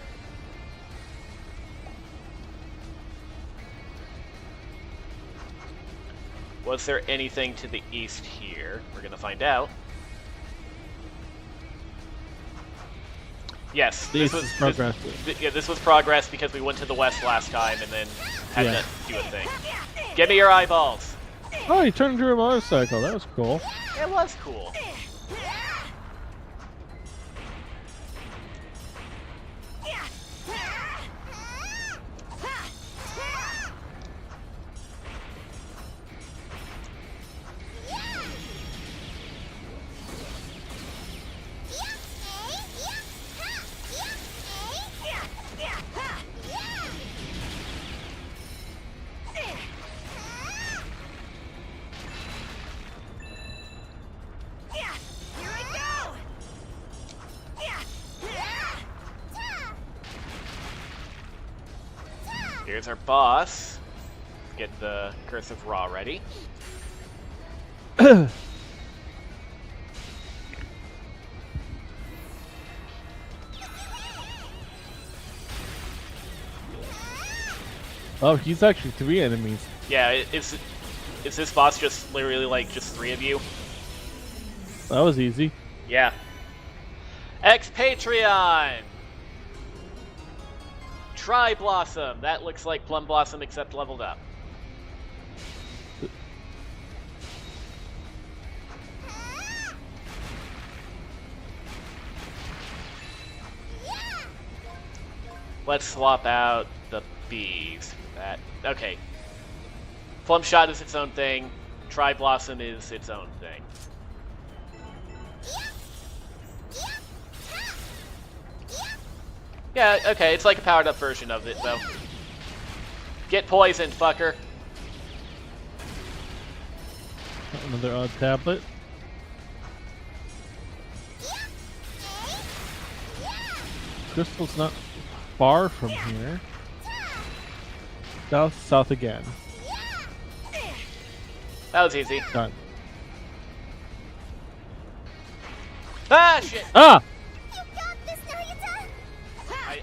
Was there anything to the east here? We're gonna find out. Yes, this was progress. This was progress because we went to the west last time and then had to do a thing. Give me your eyeballs. Oh, you turned into a motorcycle. That was cool. It was cool. Here's our boss. Let's get the Curse of Ra ready. Oh, he's actually 3 enemies. Yeah, is this boss just literally like just 3 of you? That was easy. Yeah. Expatrion! Tri-Blossom! That looks like Plum Blossom except leveled up. Let's swap out the bees for that. Okay. Plum Shot is its own thing. Tri-Blossom is its own thing. Yeah, okay, it's like a powered up version of it, though. Get poisoned, fucker. Another odd tablet. Crystal's not far from here. South again. That was easy. Done. Ah, shit! Ah!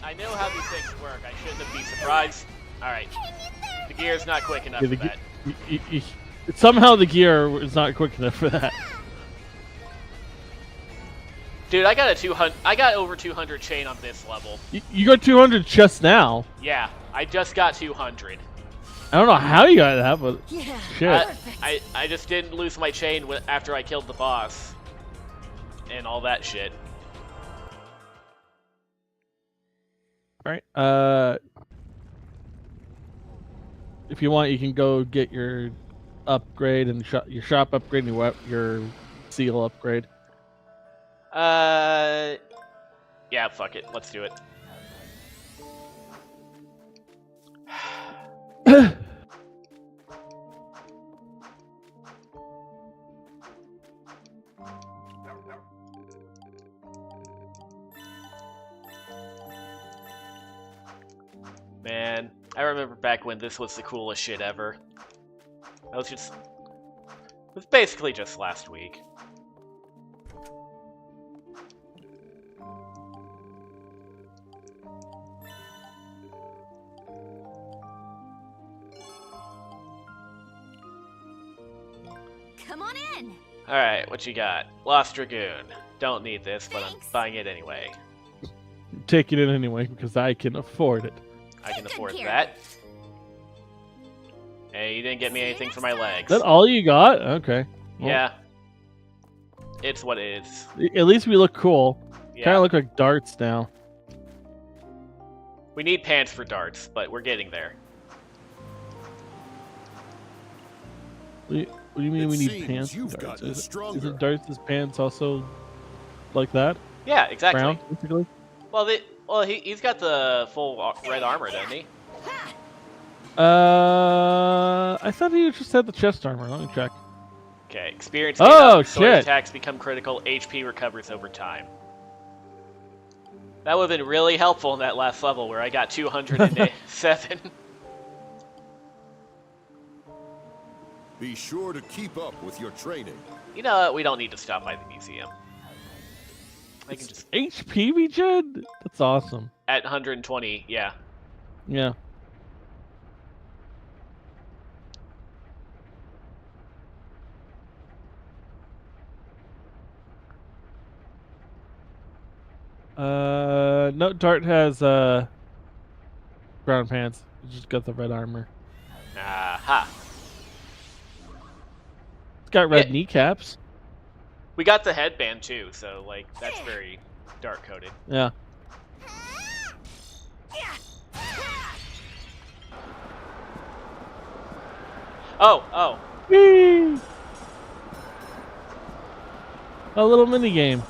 I know how these things work. I shouldn't have been surprised. Alright. The gear's not quick enough for that. Somehow the gear is not quick enough for that. Dude, I got over 200 chain on this level. You got 200 just now. Yeah, I just got 200. I don't know how you got that, but shit. I just didn't lose my chain after I killed the boss. And all that shit. Alright, if you want, you can go get your upgrade and your shop upgrade and your seal upgrade. Yeah, fuck it. Let's do it. Man, I remember back when this was the coolest shit ever. It was basically just last week. Come on in. Alright, what you got? Lost Dragoon. Don't need this, but I'm Thanks. buying it anyway. I'm taking it anyway because I can afford it. I can Take good afford care that. Hey, you didn't get me See you anything next for my time. legs. Is that all you got? Okay. Well, Yeah. It's what it is. At least we look cool. Kind Yeah. of look like darts now. We need pants for darts, but we're getting there. What do you mean It we need seems pants? you've for darts? gotten Is stronger. it darts' pants also like that? Yeah, exactly. Brown, basically? Well, he's got the full red armor, doesn't he? I thought he just had the chest armor. Let me check. Okay, experience. Oh, gain up, sword shit. attacks become critical. HP recovers over time. That would have been really helpful in that last level where I got 207. Be sure to keep up with your training. You know what? We don't need to stop by the museum. I can just HP regen? That's awesome. at 120. Yeah. Yeah. No, Dart has brown pants. He's just got the red armor. Aha. It's got red Yeah. kneecaps. We got the headband too, so like that's very dark coded. Yeah. Oh. Whee! A little mini game.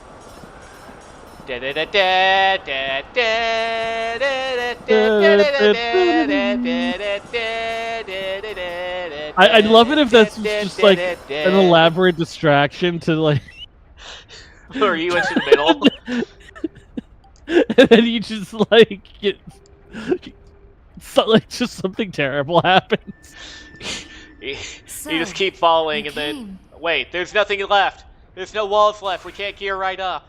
I'd love it if that's just like an elaborate distraction to like, Or you into the middle. and then you just like get, like just something terrible happens. You So, just keep falling you and then came. wait, there's nothing left. There's no walls left. We can't gear right up.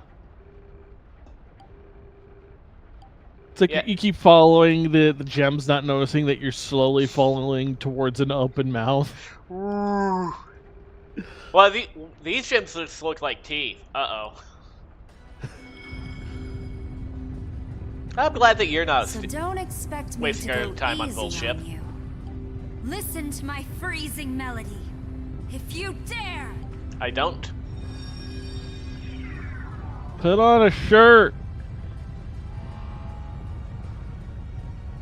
It's like Yeah. you keep following the gems, not noticing that you're slowly falling towards an open mouth. Well, these gems just look like teeth. Uh-oh. I'm glad that you're not So don't expect me wasting to our go time on easy bullshit. on you. Listen to my freezing melody. If you dare! I don't. Put on a shirt.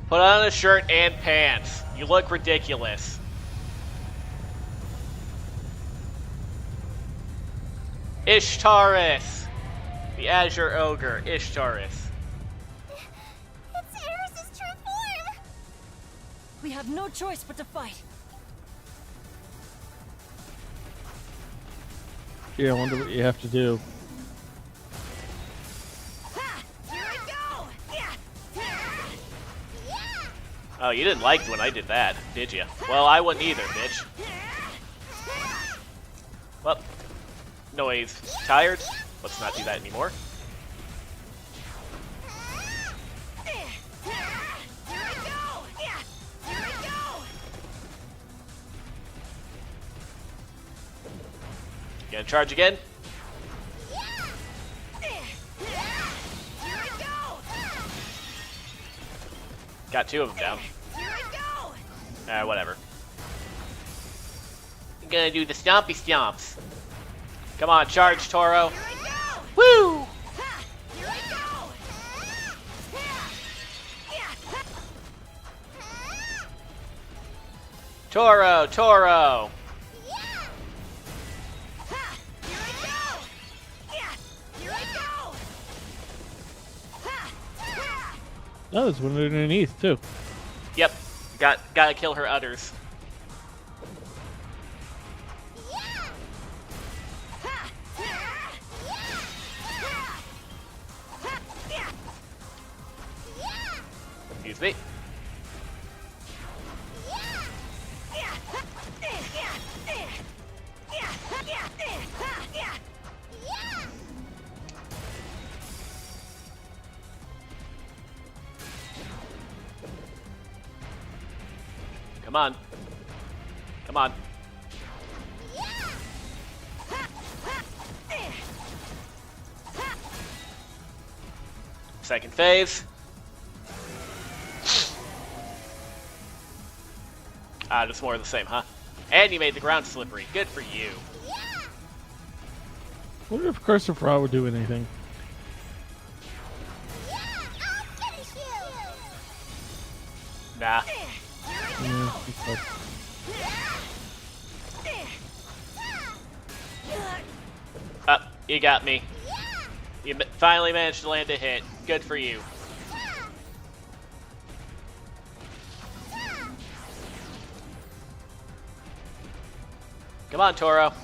Put on a shirt and pants. You look ridiculous. Ishtaris! The Azure Ogre, Ishtaris. It's Eris's true form! We have no choice but to fight. Yeah, I wonder what you have to do. Here I go! Oh, you didn't like when I did that, did you? Well, I wouldn't either, bitch. Well, no, he's tired. Let's not do that anymore. Gonna charge again? Got two of them down. Whatever. I'm gonna do the stompy stomps. Come on, charge, Toro. Woo! Toro! Oh, there's one underneath too. Yep. Gotta kill her udders. Excuse me. on. Come on. Second phase. Ah, just more of the same, huh? And you made the ground slippery. Good for you. I wonder if Curse of Ra would do anything. Nah. Yeah, it's like- You got me. You finally managed to land a hit. Good for you. Come on, Toro.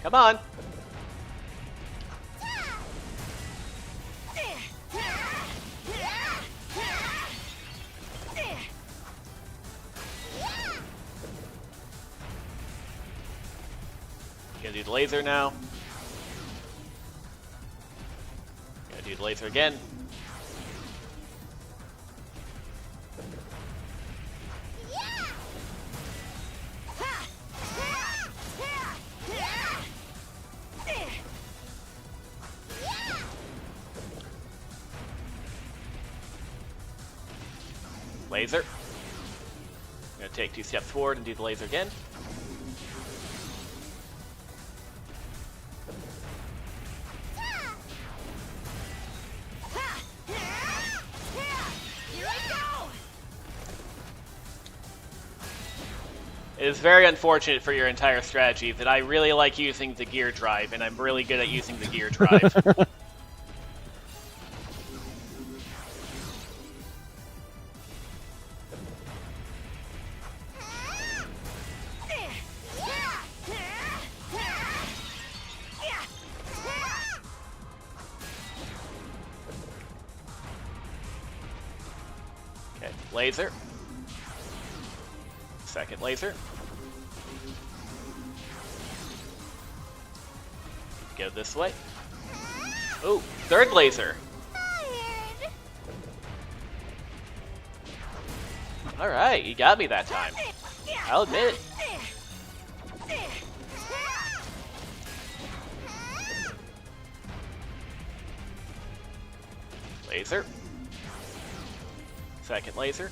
Come on. Gonna do the laser now. Gonna do the laser again. Laser. I'm gonna take 2 steps forward and do the laser again. It is very unfortunate for your entire strategy that I really like using the gear drive, and I'm really good at using the gear drive. Okay, laser. Second laser. Go this way. Ooh, third laser. Alright, you got me that time. I'll admit it. Laser. Second laser.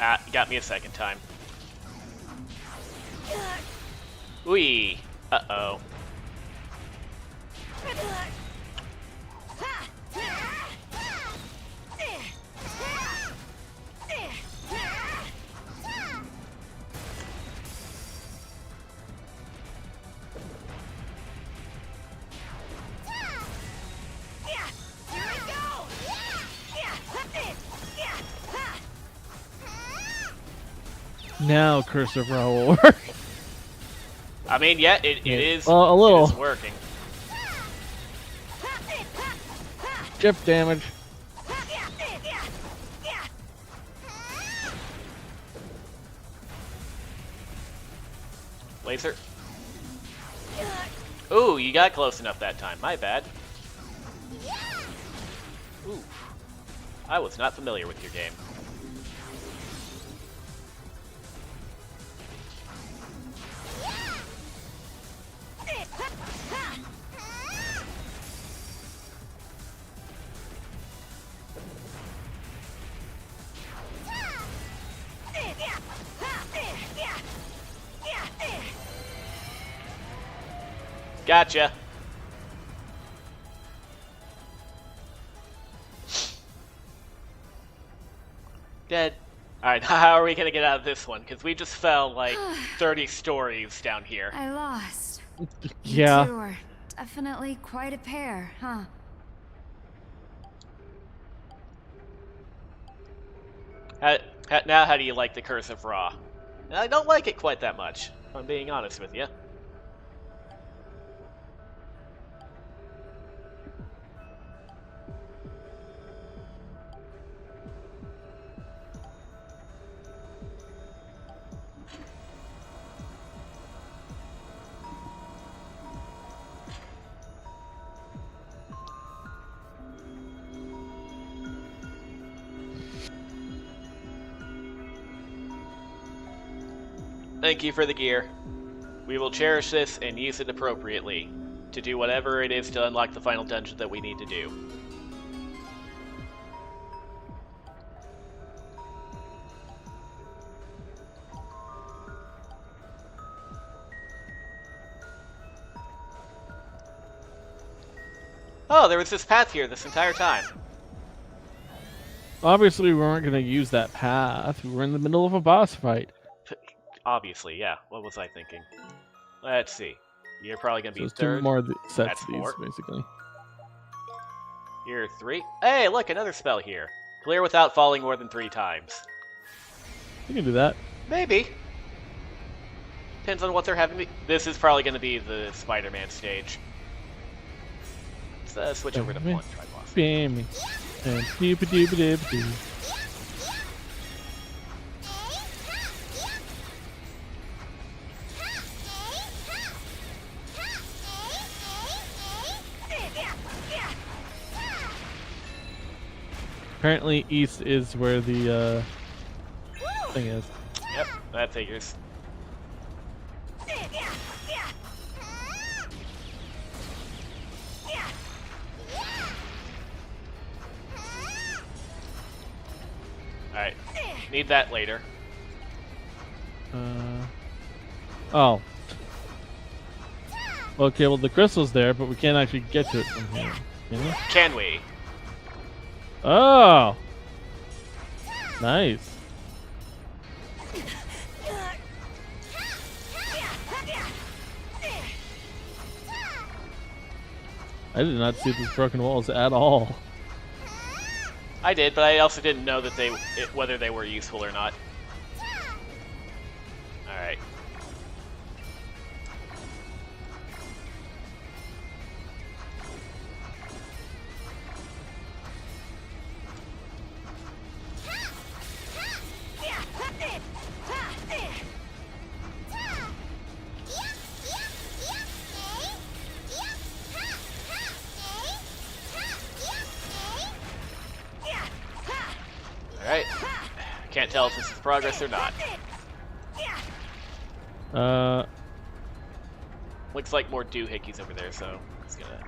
Ah, you got me a second time. Wee. Uh-oh. Now Curse of Ra will work. I mean, yeah, it is. Well, a little. It is working. Chip damage. Laser. Ooh, you got close enough that time. My bad. Ooh. I was not familiar with your game. Gotcha. Dead. Alright, how are we gonna get out of this one? Because we just fell like 30 stories down here. I lost. Yeah. You two are definitely quite a pair, huh? Now, how do you like the Curse of Ra? I don't like it quite that much. If I'm being honest with you. Thank you for the gear. We will cherish this and use it appropriately to do whatever it is to unlock the final dungeon that we need to do. Oh, there was this path here this entire time. Obviously, we weren't going to use that path. We were in the middle of a boss fight. Obviously, yeah. What was I thinking? Let's see. You're probably going to be So it's two third. more sets That's of these, 4. basically. You're 3. Hey, look, another spell here. Clear without falling more than 3 times. You can do that. Maybe. Depends on what they're having me. This is probably going to be the Spider-Man stage. Let's switch over to one tri-boss. Bam. And doop-a-doop-a-doop-a-doo. Apparently, east is where the thing is. Yep, that figures. Alright, need that later. Oh. Okay, well the crystal's there, but we can't actually get to it from here. Can we? Can we? Oh! Nice. I did not see these broken walls at all. I did, but I also didn't know that whether they were useful or not. Alright. Alright. Can't tell if this is progress or not. Looks like more doohickeys over there, so I'm just gonna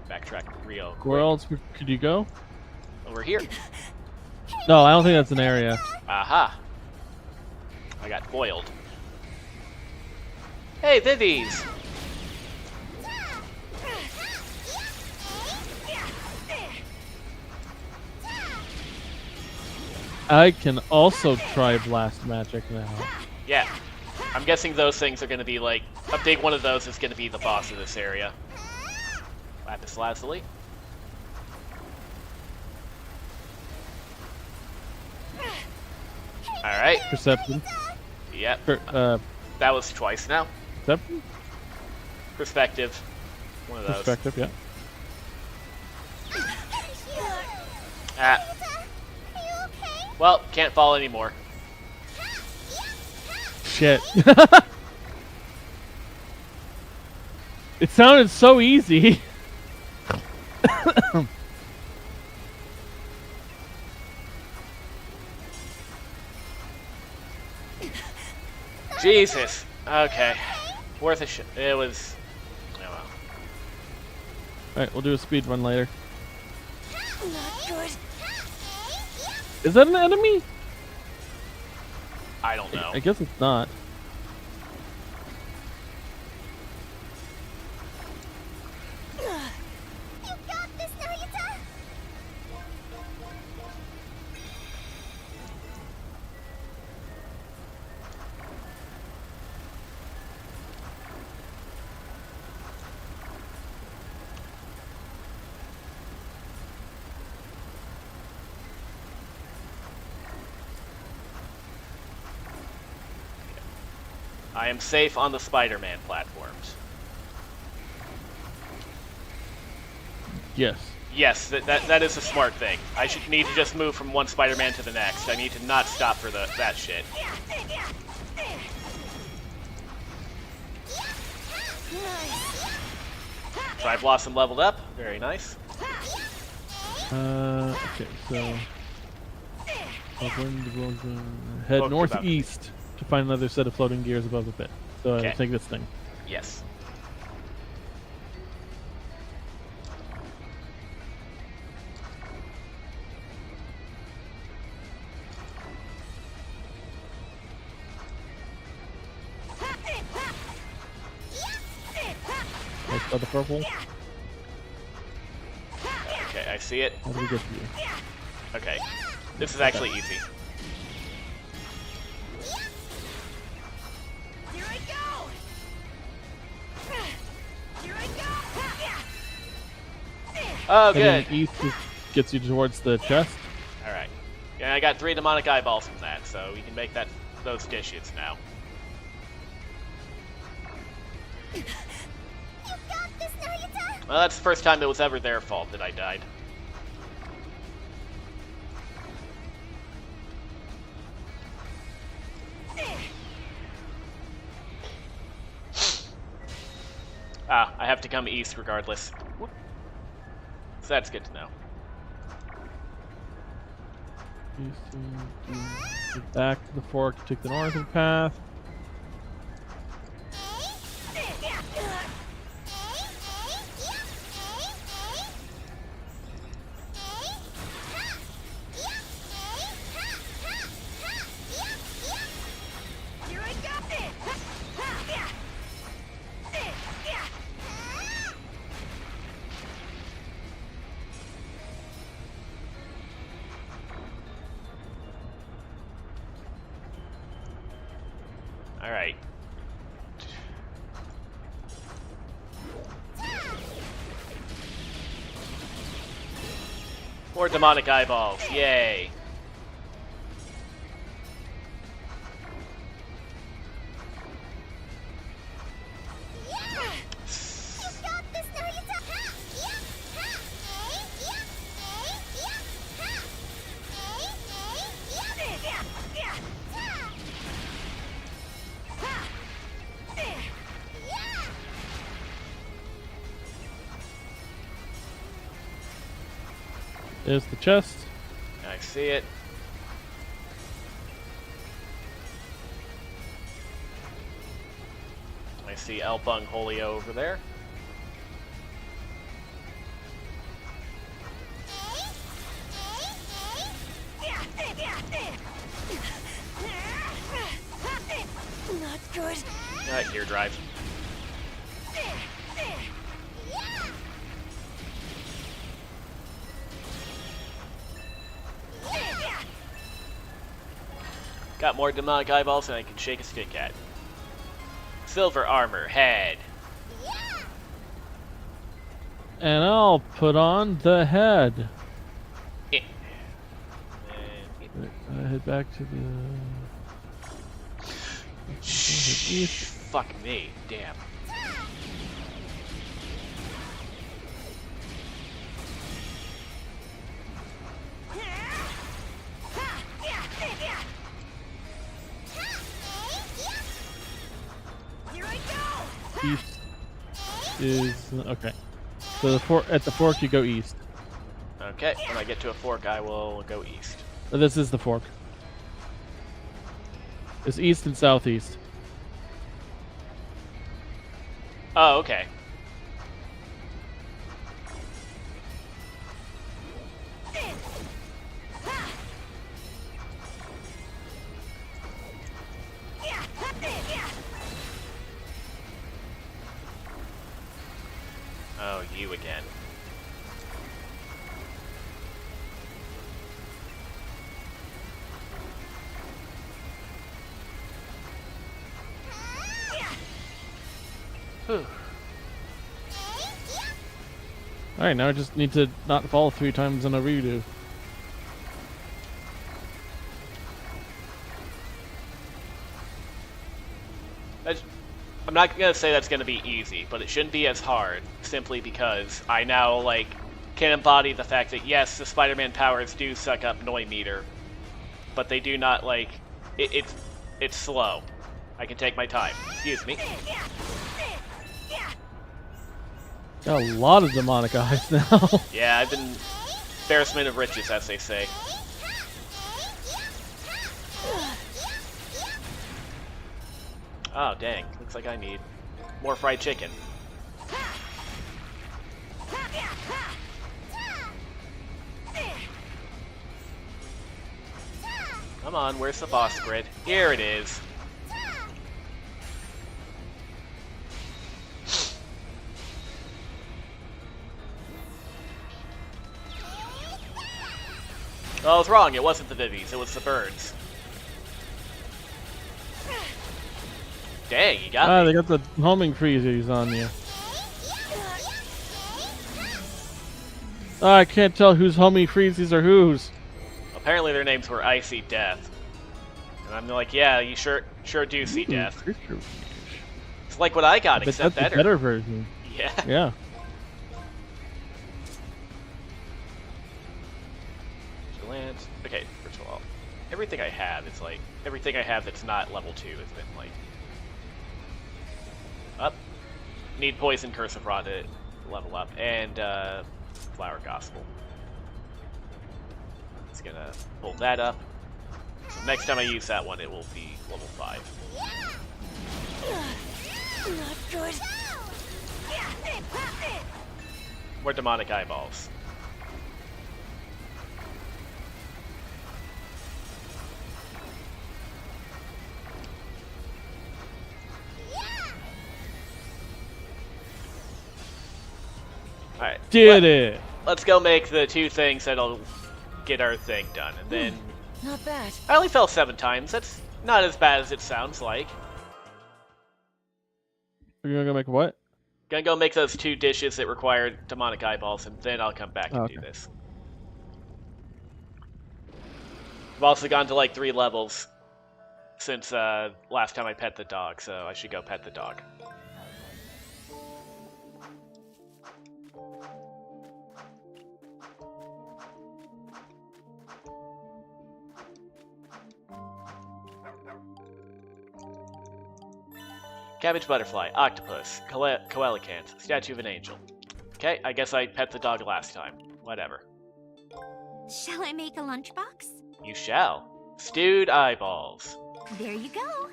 backtrack real quick. Where else could you go? Over here. No, I don't think that's an area. Aha. I got foiled. Hey, Vivies! I can also try blast magic now. Yeah. I'm guessing those things are gonna be like, a big one of those is gonna be the boss of this area. Lapis lazuli. Alright. Perception. Yep. Per, That was twice now. perception? Perspective. One of those. Perspective, yeah. Ah. Well, can't fall anymore. Shit. It sounded so easy. Jesus. Okay. Worth a shot. It was. Oh well. Alright, we'll do a speed run later. Not good. Is that an enemy? I don't know. I guess it's not. You got this, Nayuta! I am safe on the Spider-Man platforms. Yes. Yes, that is a smart thing. I should need to just move from one Spider-Man to the next. I need to not stop for that shit. Dry Blossom leveled up. Very nice. Okay, so head Both northeast to find another set of floating gears above the pit. So Okay. take this thing. Yes. Let's go the purple. Okay, I see it. How do we get to you? Okay. This is actually easy. Here I go! Here I go! Oh, Heading good. east gets you towards the chest. Alright. Yeah, I got 3 demonic eyeballs from that, so we can make those dishes now. You got this, Nayuta! Well, that's the first time it was ever their fault that I died. I have to come east regardless. Whoop. So that's good to know. Get back to the fork, take the northern path. Here I go! Alright. More demonic eyeballs, yay! Got this, Nayuta! There's the chest. I see it. I see El Bung Holio over there. Not good. Alright, gear drive. Got more demonic eyeballs than I can shake a stick at. Silver armor, head. And I'll put on the head. Eh. Head back to the... Fuck me, damn. Here I go! East is... Okay. So at the fork you go east. Okay, when I get to a fork, I will go east. This is the fork. It's east and southeast. Oh, okay. Oh, you again. Whew. Alright, now I just need to not fall 3 times in a redo. I'm not gonna say that's gonna be easy, but it shouldn't be as hard, simply because I now, like, can embody the fact that, yes, the Spider-Man powers do suck up Noi meter, but they do not, like, it's slow. I can take my time. Excuse me. Got a lot of demonic eyes now. Yeah, I've been embarrassment of riches, as they say. Oh, dang. Looks like I need more fried chicken. Come on, where's the boss grid? Here it is. Oh, I was wrong. It wasn't the Vivies. It was the birds. Dang, you got me. They got the homing freezers on you. I can't tell whose homing freezes are whose. Apparently their names were I See Death. And I'm like, yeah, you sure do see death. It's like what I got, But except that's better. a better version. Yeah. Yeah. Vigilance. Okay, first of all, everything I have is like, everything I have that's not level 2 has been like, up. Need Poison, Curse of Rod to level up, and Flower Gospel. It's gonna pull that up. So next time I use that one, it will be level 5. Not good. More demonic eyeballs. Alright. Did it! Let's go make the 2 things that'll get our thing done. And then Not bad. I only fell 7 times. That's not as bad as it sounds like. You're gonna go make what? Gonna go make those 2 dishes that require demonic eyeballs, and then I'll come back and do this. I've also gone to like 3 levels since last time I pet the dog, so I should go pet the dog. Cabbage butterfly, octopus, coelacanth, statue of an angel. Okay, I guess I pet the dog last time. Whatever. Shall I make a lunchbox? You shall. Stewed eyeballs. There you go.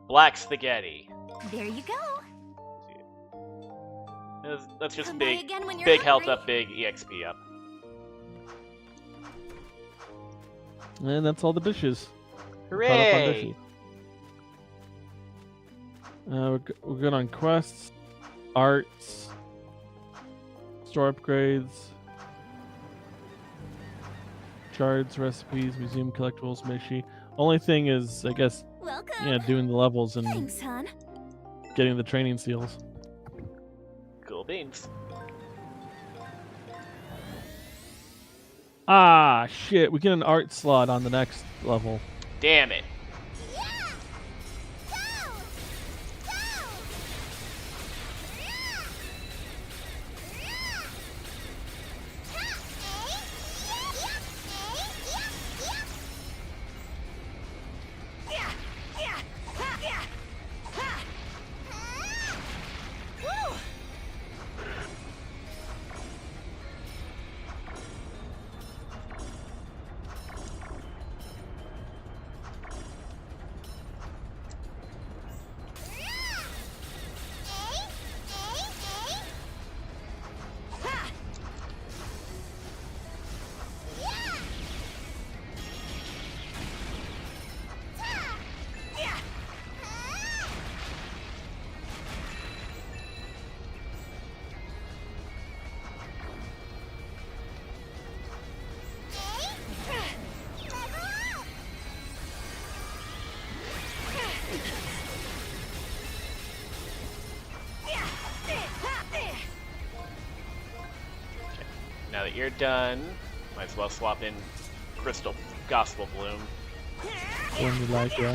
Black spaghetti. There you go. That's just Come by big, again when you're big health hungry. up, big EXP up. And that's all the dishes. Caught up on Hooray! dishes. We're good on quests, arts, store upgrades, shards, recipes, museum collectibles, Mishi. Only thing is, I guess, Welcome. yeah, doing the levels and Thanks, hon. getting the training seals. Cool beans. Ah, shit. We get an art slot on the next level. Damn it. Now that you're done, might as well swap in Crystal Gospel Bloom. When you like, yeah.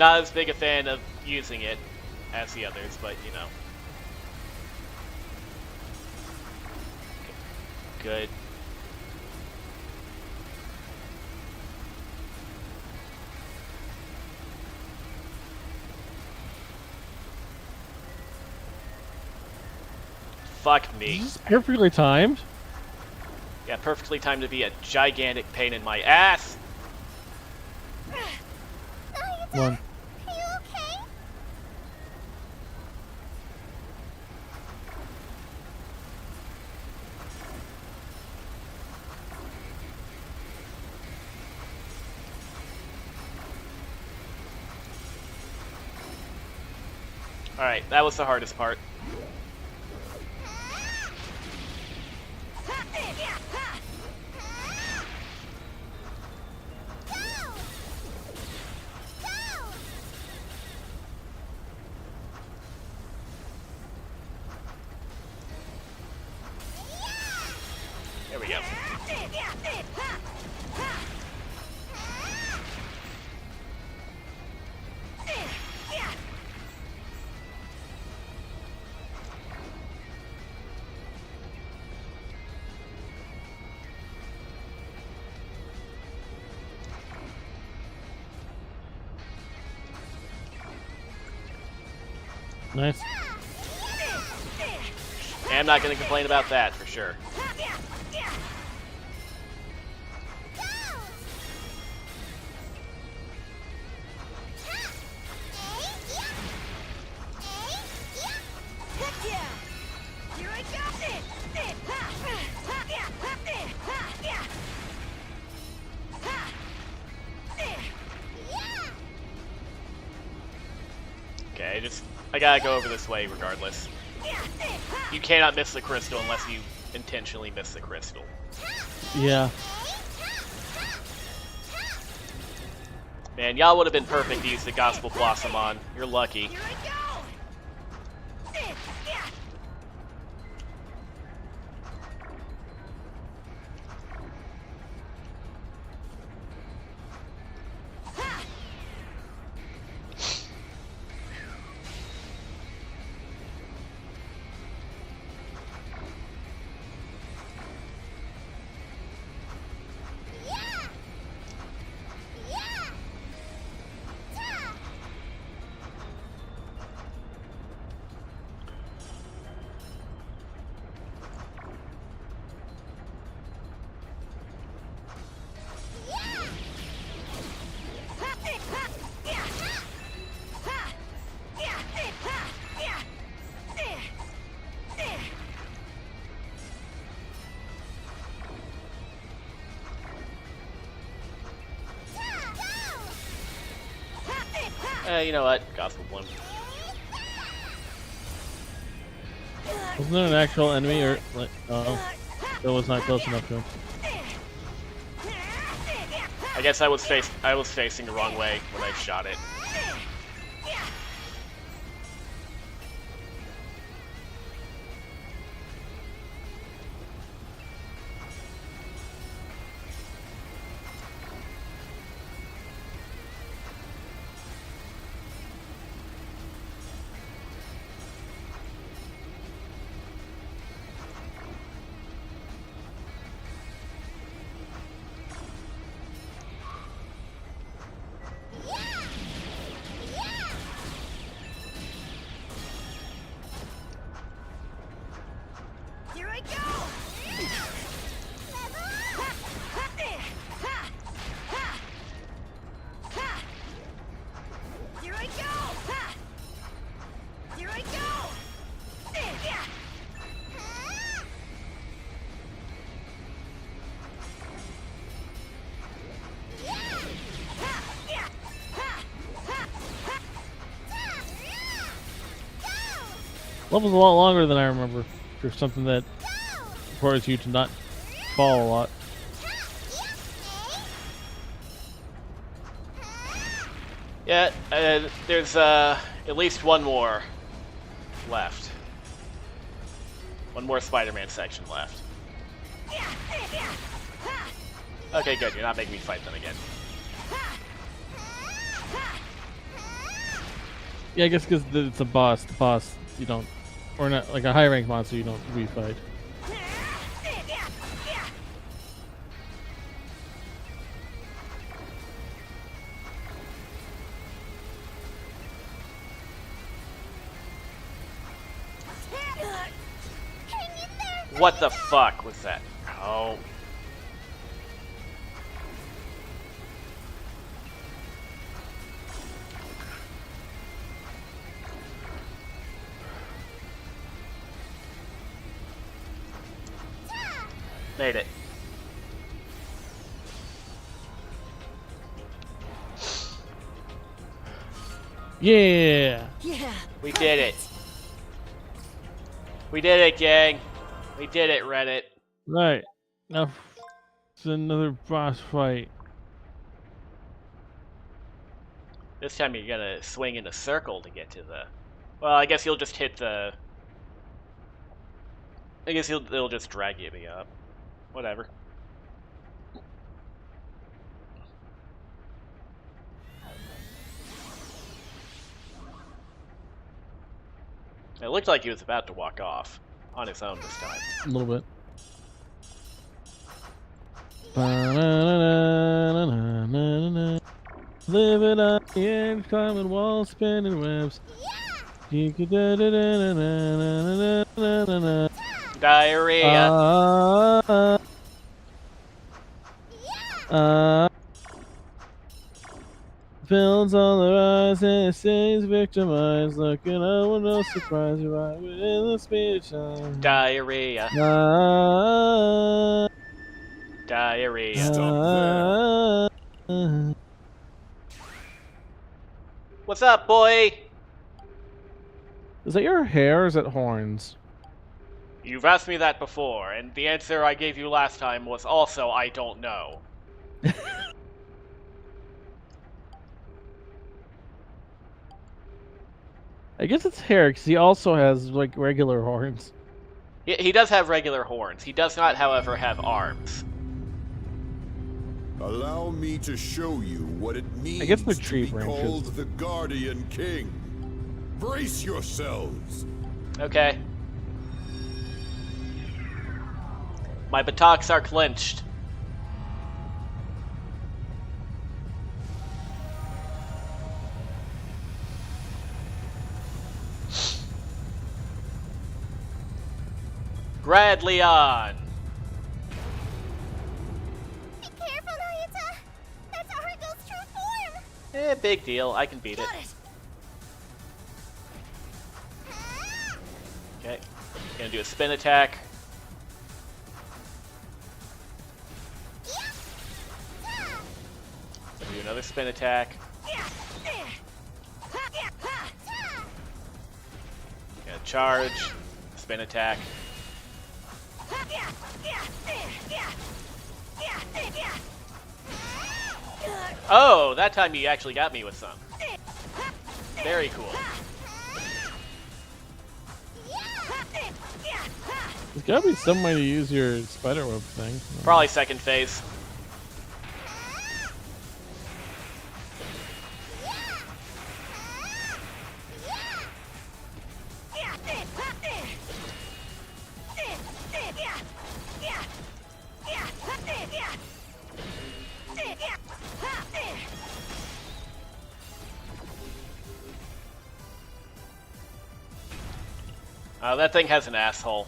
Not as big a fan of using it as the others, but you know. Good. Fuck me. This is perfectly timed. Yeah, perfectly timed to be a gigantic pain in my ass. One. Are you okay? Alright, that was the hardest part. There we go. Nice. And I'm not going to complain about that for sure. Okay, I gotta go over this way regardless. You cannot miss the crystal unless you intentionally miss the crystal. Yeah. Man, y'all would have been perfect to use the Gospel Blossom on. You're lucky. You know what? Gospel Bloom. Wasn't there an actual enemy or like? Oh, that was not close enough to him. I guess I was facing the wrong way when I shot it. Here I go! Here I go! Here I go! Level's a lot longer than I remember. There's something that requires you to not fall a lot. Yeah, there's at least one more left. One more Spider-Man section left. Okay, good. You're not making me fight them again. Yeah, I guess because it's a boss. The boss, you don't, or not like a high rank monster, you don't refight. What the fuck was that? Oh. Made it. Yeah. Yeah. We did it. We did it, gang. We did it, Reddit. Right. Now it's another boss fight. This time you're gonna swing in a circle to get to the... Well, I guess you'll just hit the... I guess it'll just drag you up. Whatever. It looked like he was about to walk off. On his own this time. A little bit. Ba-na-na-na-na-na-na. Living on the edge, climbing walls, spinning webs. Da-da-da-da-da-da-da-da-da-da. Diarrhea. Fields on the rise and it stays victimized. Looking up with no surprise, you're right within the speed shine. Diarrhea. Diarrhea. Stop there. What's up, boy? Is that your hair or is it horns? You've asked me that before, and the answer I gave you last time was also I don't know. I guess it's hair because he also has like regular horns. He does have regular horns. He does not, however, have arms. Allow me to show you what it means I guess they're to tree be branches. called the Guardian King. Brace yourselves. Okay. My buttocks are clenched. Bradley on. Be careful, Nayuta. That's Argo's true form. Big deal. I can beat it. Got it. Okay. Gonna do a spin attack. Gonna do another spin attack. Gonna charge. Spin attack. Oh, that time you actually got me with some. Very cool. There's gotta be some way to use your spiderweb thing. Probably second phase. That thing has an asshole.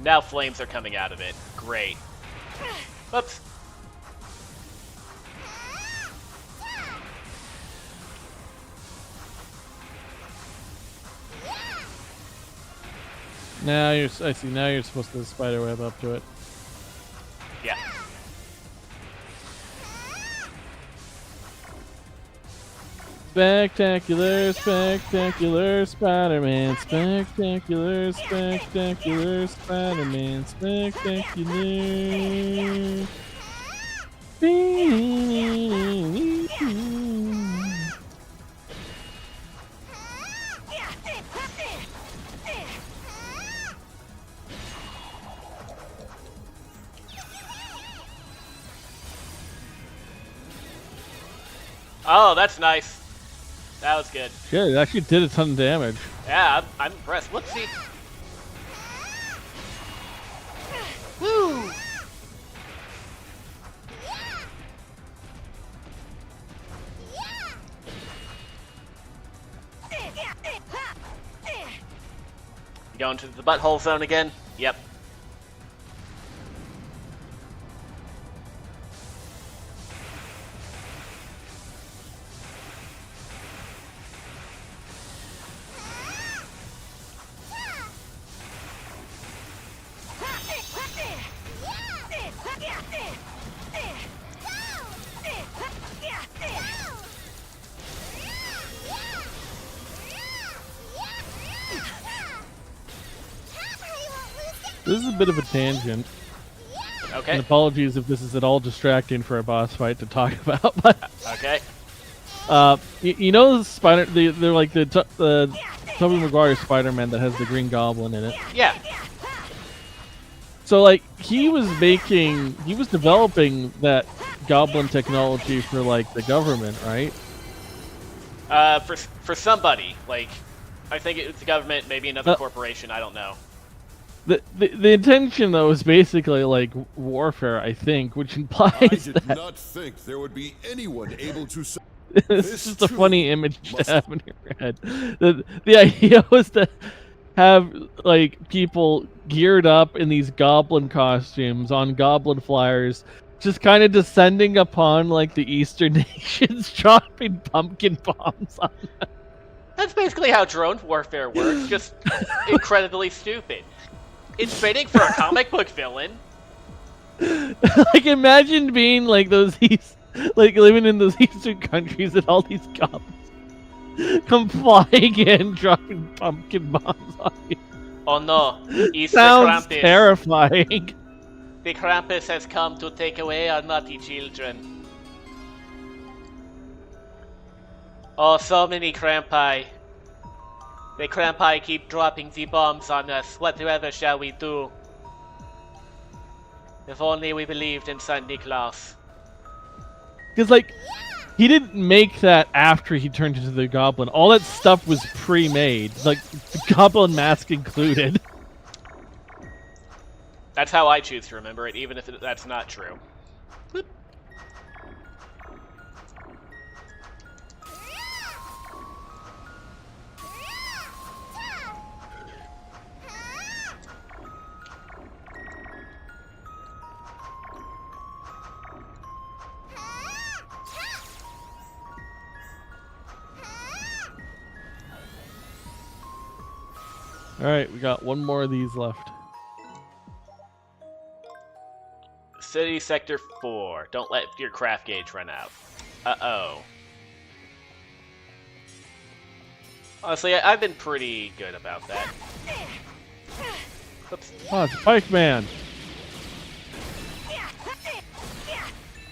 Now flames are coming out of it. Great. Whoops. Now I see. Now you're supposed to spiderweb up to it. Yeah. Spectacular, spectacular Spider-Man. Spectacular, spectacular Spider-Man. Spectacular. Oh, that's nice. That was good. Shit, it actually did a ton of damage. Yeah, I'm impressed. Whoopsie. Woo! Going to the butthole zone again? Yep. This is a bit of a tangent. Okay. And apologies if this is at all distracting for a boss fight to talk about. But Okay. you know the spider? They're like the Tobey Maguire Spider-Man that has the Green Goblin in it. Yeah. So like he was developing that Goblin technology for like the government, right? For somebody, like, I think it's the government, maybe another corporation. I don't know. The intention though is basically like warfare, I think, which implies I did that not think there would be anyone able to. it's just a funny image to have in your head. The idea was to have like people geared up in these goblin costumes on goblin flyers, just kind of descending upon like the Eastern nations, dropping pumpkin bombs on them. That's basically how drone warfare works, just incredibly stupid. It's fitting for a comic book villain. Like imagine being like like living in those Eastern countries and all these goblins come flying in, dropping pumpkin bombs on you. Oh no, Easter Sounds Krampus. terrifying. The Krampus has come to take away our naughty children. Oh, so many Krampi. The Krampi keep dropping the bombs on us. Whatever shall we do? If only we believed in Santa Claus. Because, like, he didn't make that after he turned into the goblin. All that stuff was pre-made. Like, the goblin mask included. That's how I choose to remember it, even if that's not true. Boop. Alright, we got one more of these left. City Sector 4. Don't let your craft gauge run out. Uh-oh. Honestly, I've been pretty good about that. Oops. Oh, it's Pike Man.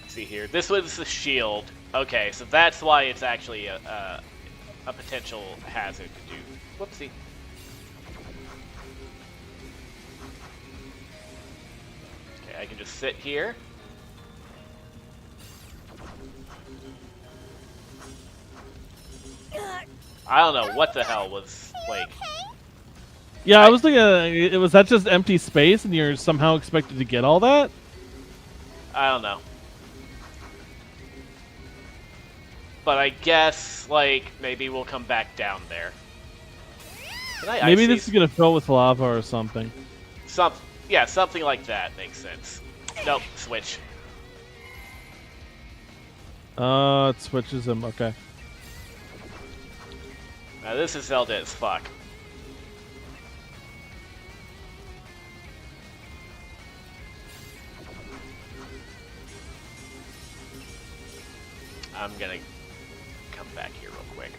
See here. This was the shield. Okay, so that's why it's actually a potential hazard to do. Whoopsie. I can just sit here. I don't know what the hell was, like... Yeah, I was thinking, was that just empty space and you're somehow expected to get all that? I don't know. But I guess, like, maybe we'll come back down there. Maybe this is gonna fill with lava or something. Yeah, something like that makes sense. Nope, switch. It switches them, okay. Now this is Zelda as fuck. I'm gonna come back here real quick.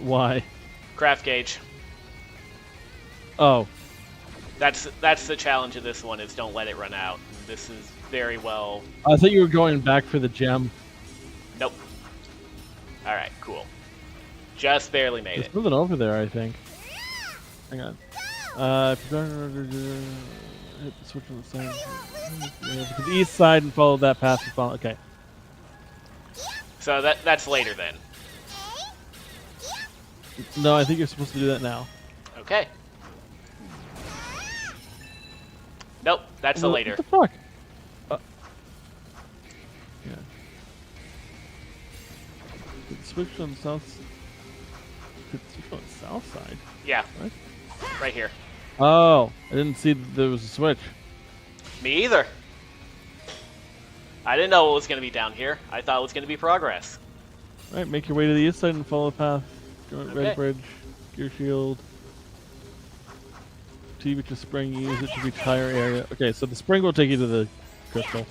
Why? Craft gauge. Oh. That's the challenge of this one, is don't let it run out. This is very well... I thought you were going back for the gem. Nope. Alright, cool. Just barely made There's it. something over there, I think. Hang on. hit the switch on the side. Yeah, to the east side and follow that path and follow. Okay. So that's later then. No, I think you're supposed to do that now. Okay. Nope, that's a later. What the fuck? Yeah. Hit the switch on the south. Hit the switch on the south side. Yeah. What? Right here. Oh, I didn't see that there was a switch. Me either. I didn't know it was going to be down here. I thought it was going to be progress. Alright, make your way to the east side and follow the path. Joint Okay. red bridge, gear shield. T reach a spring, use it to reach higher area. Okay, so the spring will take you to the crystal.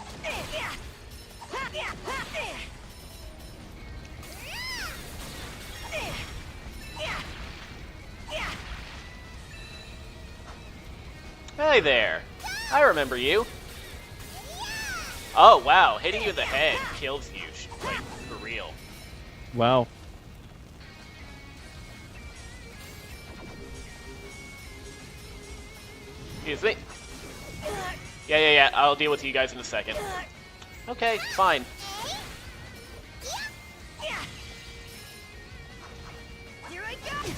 Hey there. I remember you. Oh, wow. Hitting you in the head kills you. Like, for real. Wow. Excuse me. Yeah. I'll deal with you guys in a second. Okay, fine. Here I go.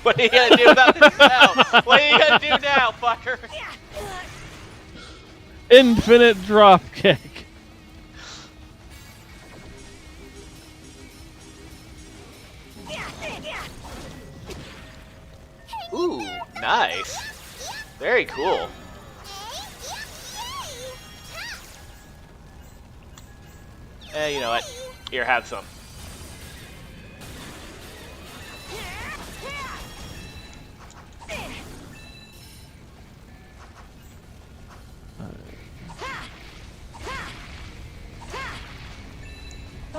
What are you gonna do about this now? What are you gonna do now, fucker? Infinite drop kick. Ooh, nice. Very cool. You know what? Here, have some.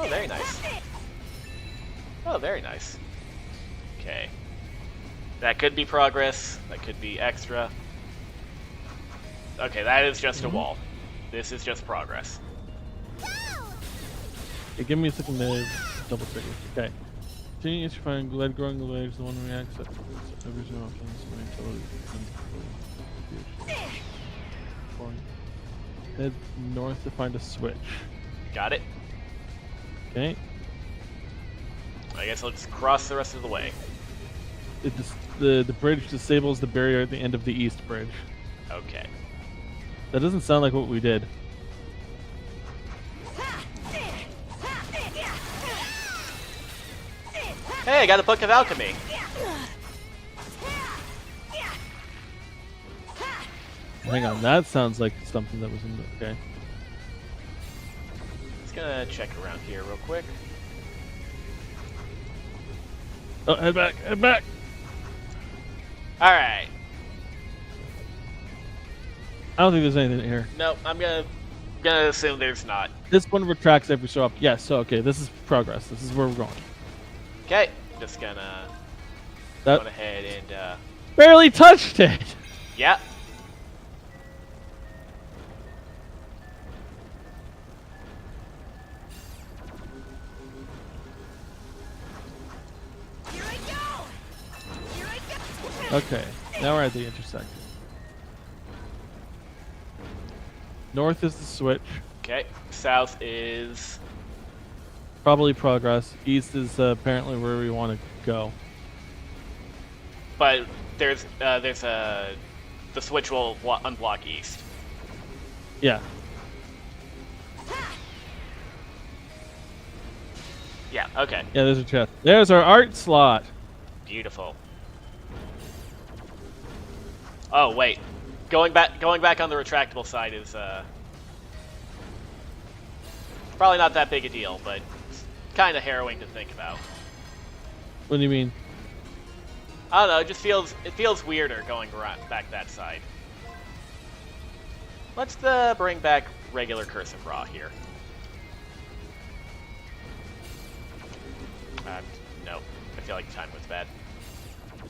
Oh, very nice. Oh, very nice. Okay. That could be progress. That could be extra. Okay, that is just a wall. This is just progress. Okay, give me a second to double check it. Okay. Continue as you find lead growing the legs, the one reacts at every zero options until it head north to find a switch. Got it. Okay. I guess let's cross the rest of the way. The bridge disables the barrier at the end of the east bridge. Okay. That doesn't sound like what we did. Hey, I got a book of alchemy. Hang on, that sounds like something that was in the... Okay. Just gonna check around here real quick. Oh, head back, head back! Alright. I don't think there's anything here. Nope, I'm gonna assume there's not. This one retracts every so often. Yes, so okay, this is progress. This is where we're going. Okay, just gonna That go ahead and barely touched it! yeah. Here I go. Here I go. Okay, now we're at the intersection. North is the switch. Okay, south is Probably progress. East is apparently where we want to go. but there's a the switch will unblock east. Yeah. Yeah, okay. Yeah, there's a chest. There's our art slot. Beautiful. Oh wait, going back on the retractable side is probably not that big a deal, but it's kind of harrowing to think about. What do you mean? I don't know. It feels weirder going back that side. Let's bring back regular cursive raw here. No, I feel like the time was bad.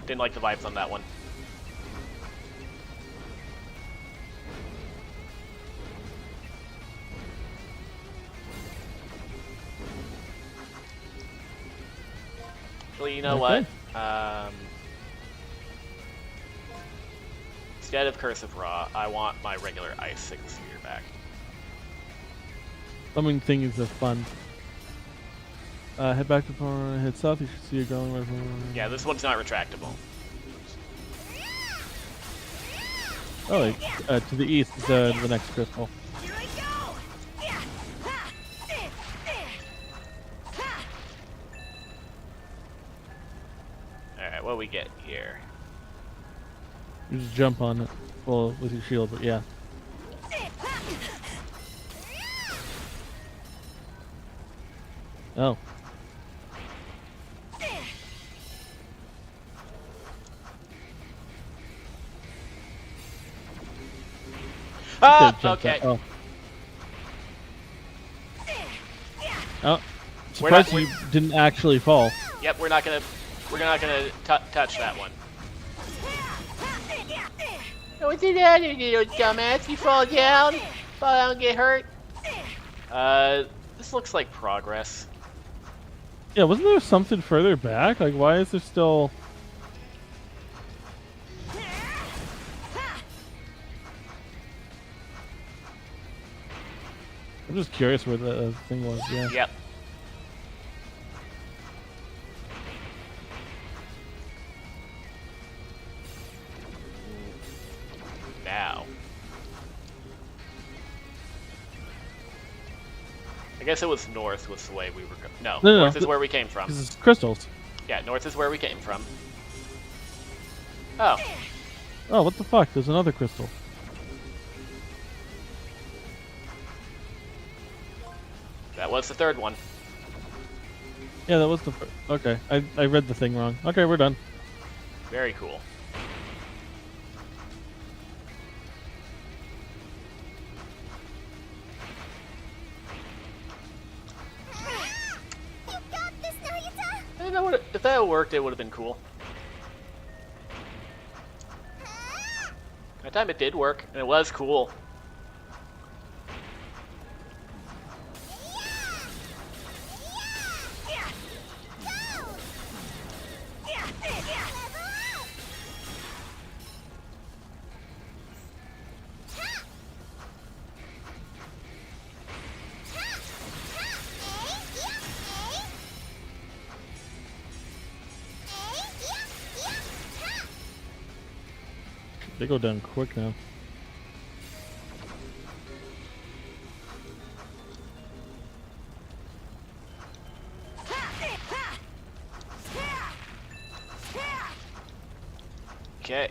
Didn't like the vibes on that one. Well, you know Okay. what? Instead of Curse of Ra, I want my regular Ice Sickle Spear back. Summoning things are fun. Head back to Pora, head south, you should see a growing river. Yeah, this one's not retractable. Oh, to the east is the next crystal. Here I go! Yeah. Ha. Ha. Alright, what we get here? You just jump on it, well, with your shield, but yeah. Oh. Ah! Could've jumped Okay. that. Oh. Oh. We're not- Surprised you didn't actually fall. Yep, we're not gonna touch that one. What's it at, you little dumbass? You fall down? Fall down and get hurt? This looks like progress. Yeah, wasn't there something further back? Like, why is there still... I'm just curious where the thing was, yeah. Yep. Now. I guess it was north was the way we were going. No, No, north is where we came from. This is crystals. Yeah, north is where we came from. Oh. Oh, what the fuck? There's another crystal. That was the third one. Yeah, that was the first. Okay, I read the thing wrong. Okay, we're done. Very cool. You got this, Nayuta! I don't know what if that worked, it would have been cool. That time it did work, and it was cool. They go down quick now. Okay.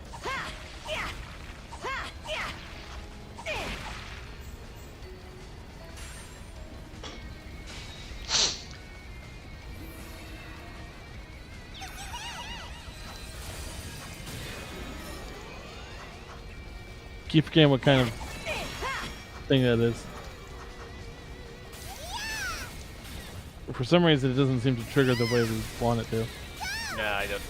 Keep forgetting what kind of thing that is. For some reason, it doesn't seem to trigger the way we want it to. No, I don't.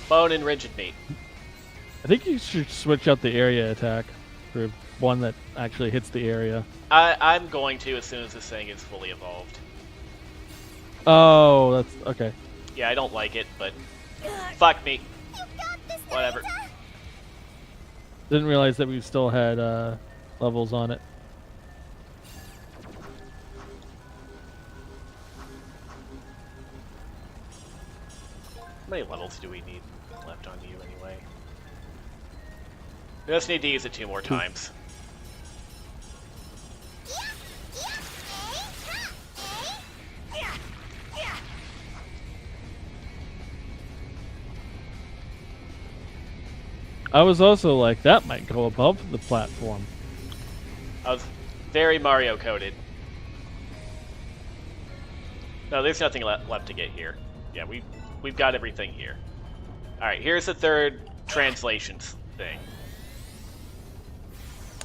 Bone and rigid meat. I think you should switch out the area attack for one that actually hits the area. I'm going to as soon as this thing is fully evolved. Oh, that's okay. Yeah, I don't like it, but fuck me. You got this, Whatever. Nayuta! Didn't realize that we still had levels on it. How many levels do we need left on you anyway? We just need to use it 2 more times. I was also like, that might go above the platform. I was very Mario coded. No, there's nothing left to get here. Yeah, we've got everything here. Alright, here's the third translations thing.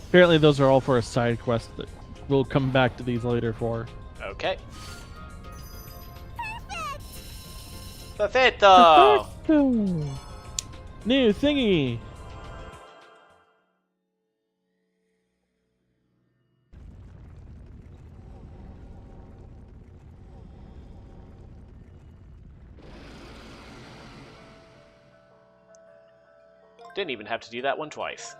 Apparently those are all for a side quest that we'll come back to these later for. Okay. Perfetto! New thingy! Didn't even have to do that one twice.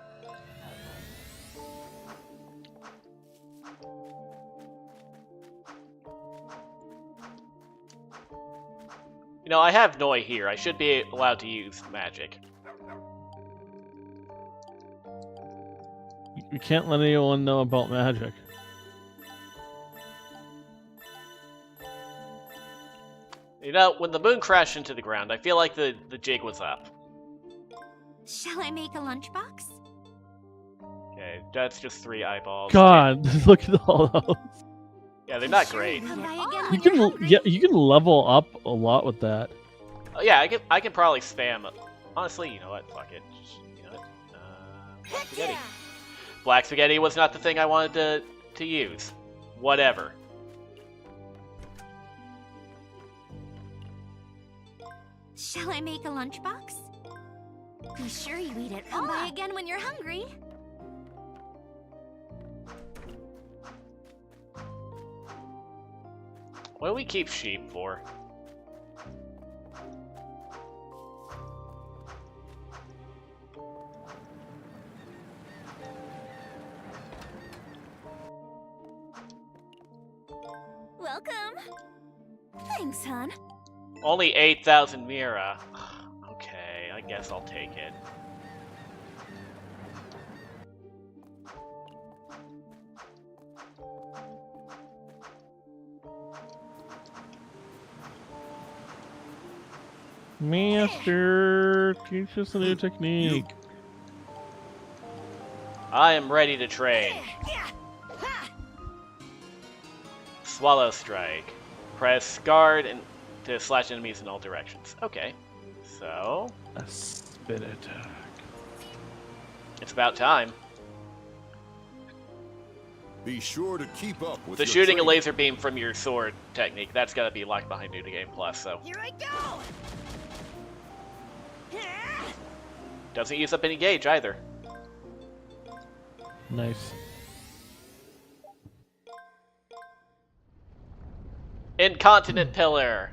You know, I have Noi here. I should be allowed to use magic. You can't let anyone know about magic. You know, when the moon crashed into the ground, I feel like the jig was up. Shall I make a lunchbox? Okay, that's just 3 eyeballs. God, look at all those. Yeah, they're not Sure, great. come by again You when you're can, hungry. yeah, you can level up a lot with that. Oh, yeah, I can probably spam. Honestly, you know what? Fuck it. Just, you know what? Black spaghetti. Black spaghetti was not the thing I wanted to use. Whatever. Shall I make a lunchbox? Be sure you eat it all. Come by again when you're hungry. What do we keep sheep for? Welcome. Thanks, hon. Only 8,000 Mira. Okay, I guess I'll take it. Master, teach us a new technique. I am ready to train. Swallow strike. Press guard and to slash enemies in all directions. Okay, so A spit attack. it's about time. Be sure to keep up with The your shooting a training. laser beam from your sword technique, that's gotta be locked behind New to Game Plus, so. Here I go! Doesn't use up any gauge either. Nice. Incontinent pillar.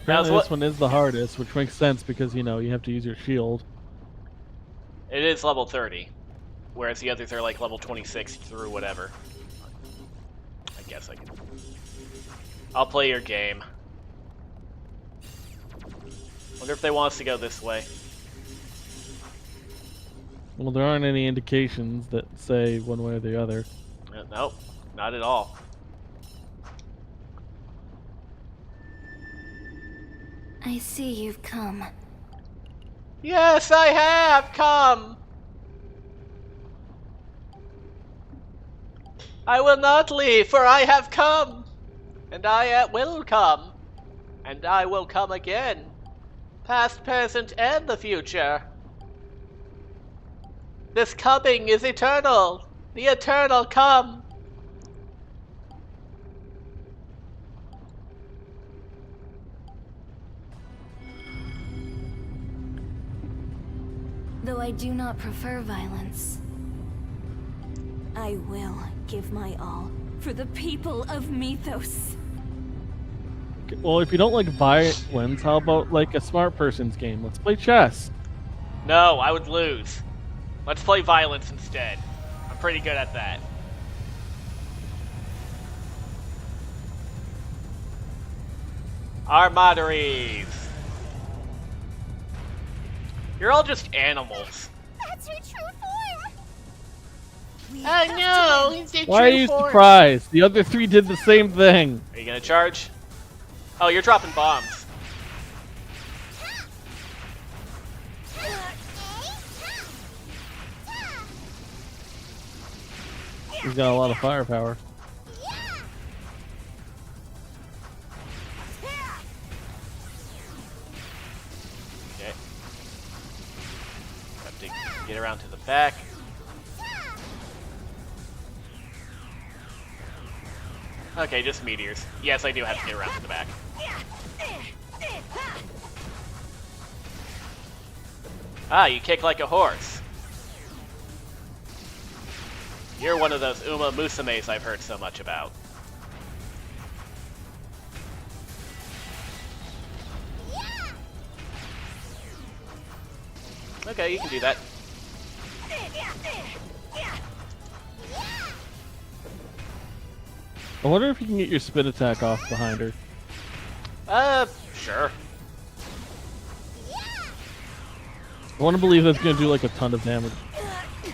Apparently what- this one is the hardest, which makes sense because, you know, you have to use your shield. It is level 30, whereas the others are like level 26 through whatever. I guess I can. I'll play your game. Wonder if they want us to go this way. Well, there aren't any indications that say one way or the other. Nope, not at all. I see you've come. Yes, I have come! I will not leave, for I have come! And I will come. And I will come again. Past, present, and the future. This coming is eternal. The eternal come. Though I do not prefer violence, I will give my all for the people of Mythos. Well, if you don't like violence, how about like a smart person's game? Let's play chess. No, I would lose. Let's play violence instead. I'm pretty good at that. Armaderies. You're all just animals. That's your true form! Oh no, it's your Why are true you form. surprised? The other three did the same thing. Are you gonna charge? Oh, you're dropping bombs. He's got a lot of firepower. get around to the back. Okay, just meteors. Yes, I do have to get around to the back. Ah, you kick like a horse. You're one of those Uma Musumes I've heard so much about. Okay, you can do that. I wonder if you can get your spin attack off behind her. Sure. I want to believe that's going to do like a ton of damage.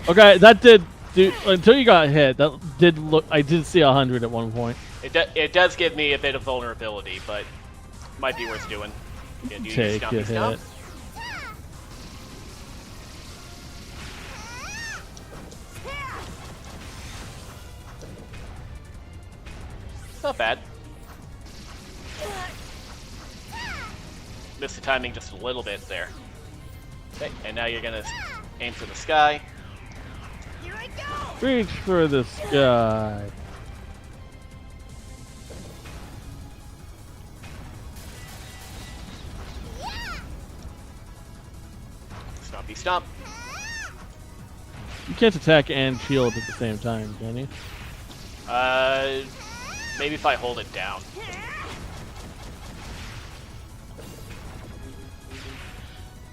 Okay, that did... Dude, until you got hit, that did look... I did see 100 at one point. It does give me a bit of vulnerability, but might be worth doing. Yeah, do Take a hit. stomp? Not bad. Missed the timing just a little bit there. Okay, and now you're gonna aim for the sky. Here I go! Reach for the sky. Stompy stomp. You can't attack and shield at the same time, can you? Maybe if I hold it down.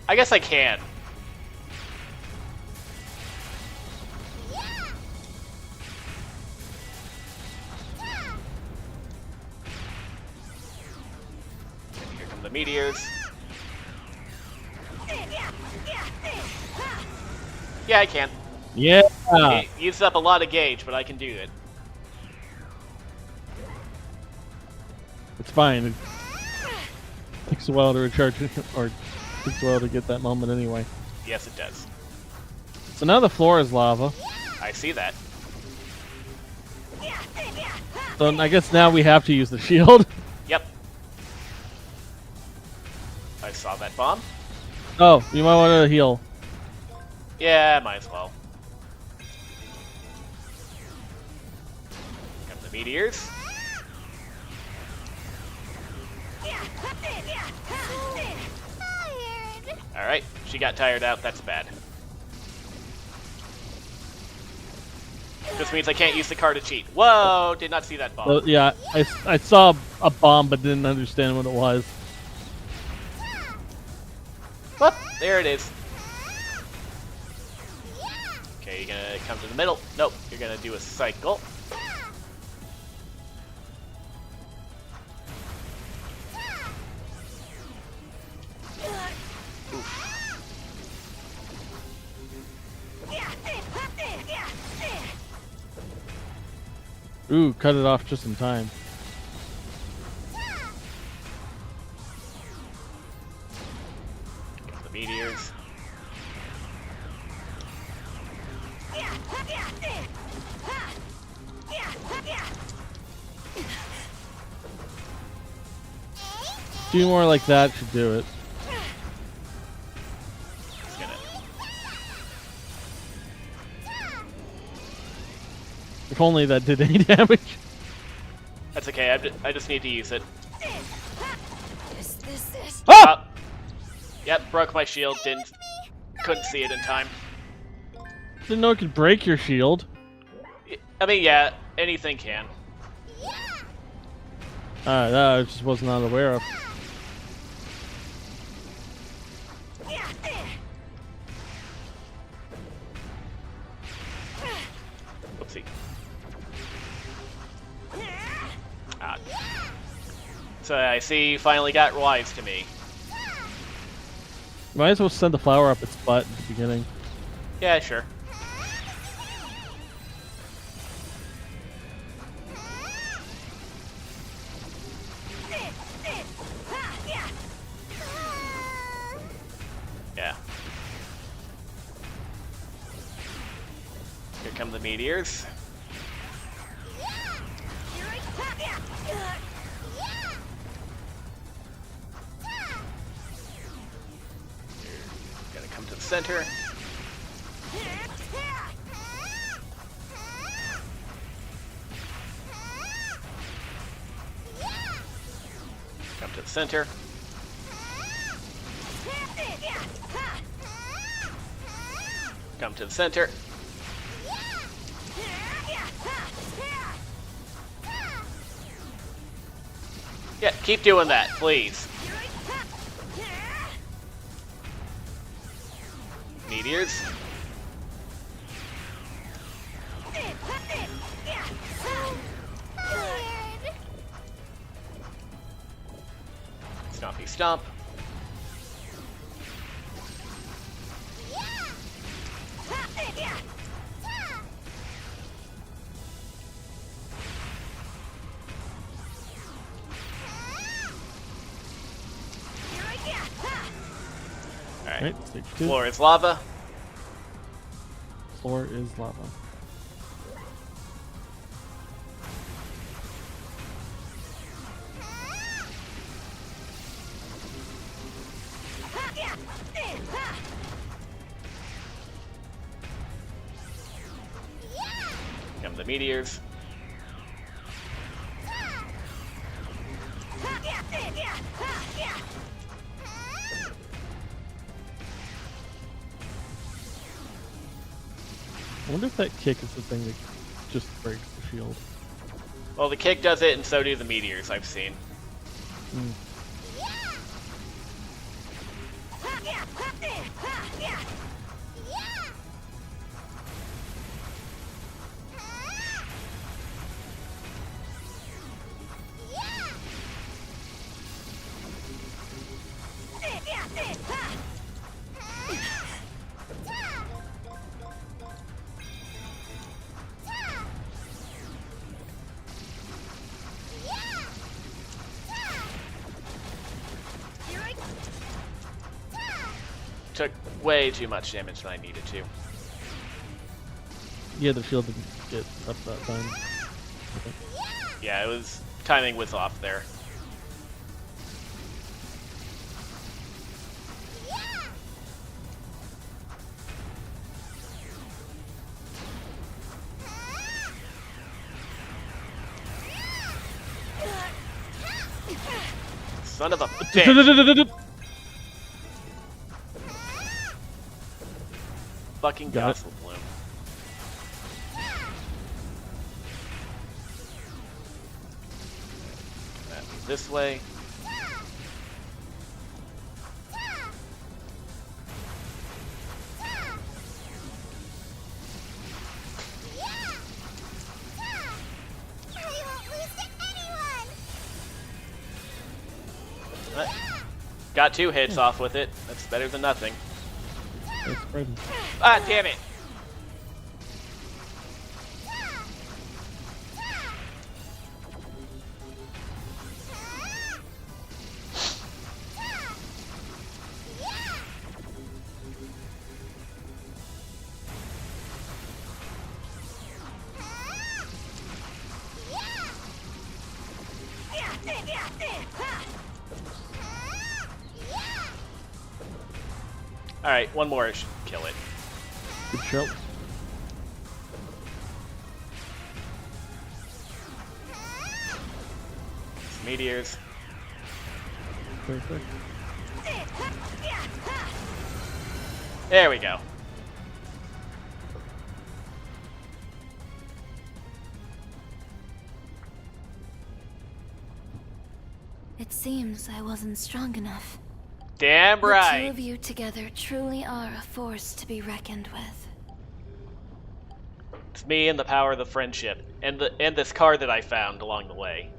I guess I can. Here come the meteors. Yeah, I can. Yeah. It uses up a lot of gauge, but I can do it. It's fine. It takes a while to recharge, or takes a while to get that moment anyway. Yes, it does. So now the floor is lava. I see that. So I guess now we have to use the shield. Yep. I saw that bomb. Oh, you might want to heal. Yeah, might as well. Come the meteors. Alright, she got tired out. That's bad. This means I can't use the car to cheat. Whoa, did not see that bomb. So, yeah, I saw a bomb but didn't understand what it was. Whoop, there it is. Okay, you're gonna come to the middle. Nope, you're gonna do a cycle. Ooh, cut it off just in time. The meteors. Two more like that should do it. It's gonna... If only that did any damage. That's okay, I just need to use it. This. Ah! Yep, broke my shield, couldn't see it in time. Didn't know it could break your shield. I mean, yeah, anything can. That I just was not aware of. Oopsie. Ah. So I see you finally got wise to me. Might as well send the flower up its butt at the beginning. Yeah, sure. Yeah. Here come the meteors. Gonna come to the center. Come to the center. Come to the center. Yeah, keep doing that, please. Meteors. Stompy stomp. Alright, stage 2. floor is lava. Floor is lava. Come the meteors. I wonder if that kick is the thing that just breaks the shield. Well, the kick does it, and so do the meteors, I've seen. Mm. Took way too much damage than I needed to. Yeah, the shield didn't get up that time. Okay. Yeah, it was... timing was off there. Son of a bitch! Fucking Got it. Gospel Bloom. That moves this way. Got 2 hits off with it. That's better than nothing. It's spreading. Ah, damn it! Alright, one more should kill it. Good show. Meteors. Perfect. There we go. It seems I wasn't strong enough. Damn The two right. of you together truly are a force to be reckoned with. It's me and the power of the friendship, and this card that I found along the way.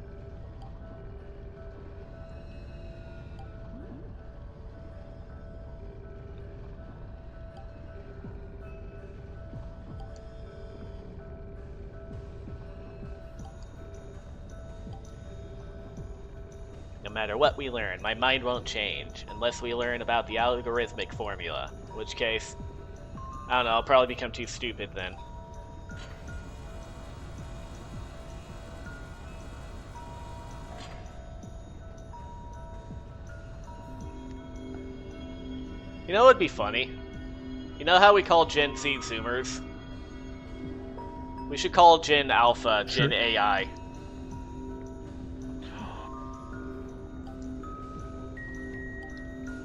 No matter what we learn, my mind won't change, unless we learn about the algorithmic formula. In which case, I don't know, I'll probably become too stupid then. You know what would be funny? You know how we call Gen Z Zoomers? We should call Gen Alpha Gen Sure. AI.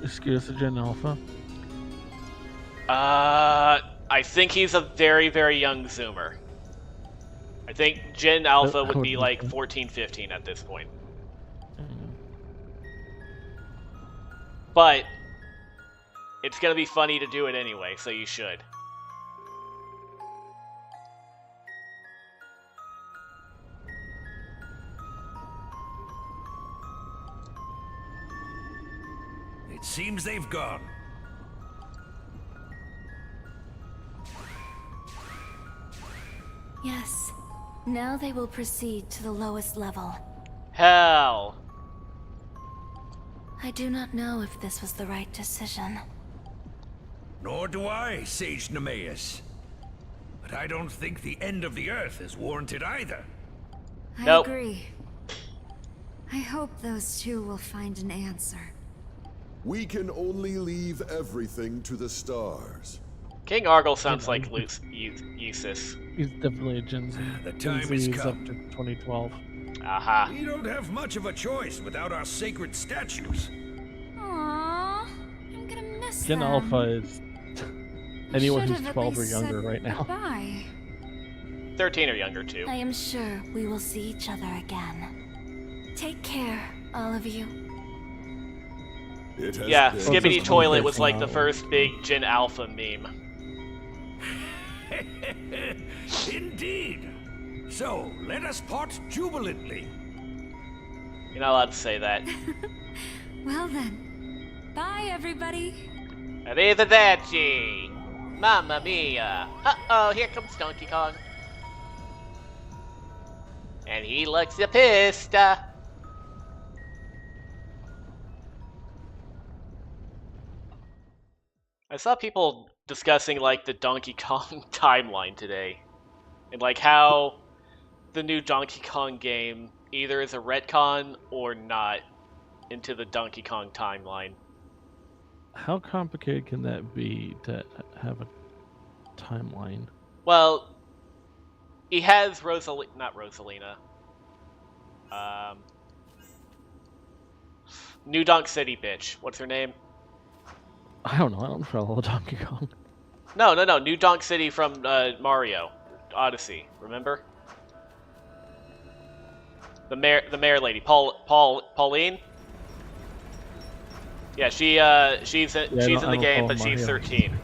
Excuse the Gen Alpha. I think he's a very, very young Zoomer. I think Gen Alpha would be like 14, 15 at this point. But it's gonna be funny to do it anyway, so you should. It seems they've gone. Yes. Now they will proceed to the lowest level. Hell. I do not know if this was the right decision. Nor do I, Sage Nemeus. But I don't think the end of the Earth is warranted either. Nope. I agree. I hope those two will find an answer. We can only leave everything to the stars. King Argyle sounds like Usis. He's definitely a Gen Z. The Gen time Z has is come. up to 2012. Aha. We don't have much of a choice without our sacred statues. Aww, I'm gonna miss Gen them. Alpha is anyone Should who's have at 12 or least younger said right now. Goodbye. 13 or younger, too. I am sure we will see each other again. Take care, all of you. It has Yeah, been Skibbity a Toilet big was like the flower. first big Gen Alpha meme. Indeed. So, let us part jubilantly. You're not allowed to say that. Well then. Bye, everybody. Arrivederci! Mamma mia! Uh-oh, here comes Donkey Kong. And he looks pissed. I saw people discussing, like, the Donkey Kong timeline today. And, like, how the new Donkey Kong game either is a retcon or not into the Donkey Kong timeline. How complicated can that be to have a timeline? Well, he has not Rosalina. New Donk City bitch. What's her name? I don't know. I don't follow Donkey Kong. No. New Donk City from Mario Odyssey. Remember? The mayor lady, Pauline. Yeah, she's in the game, but she's 13.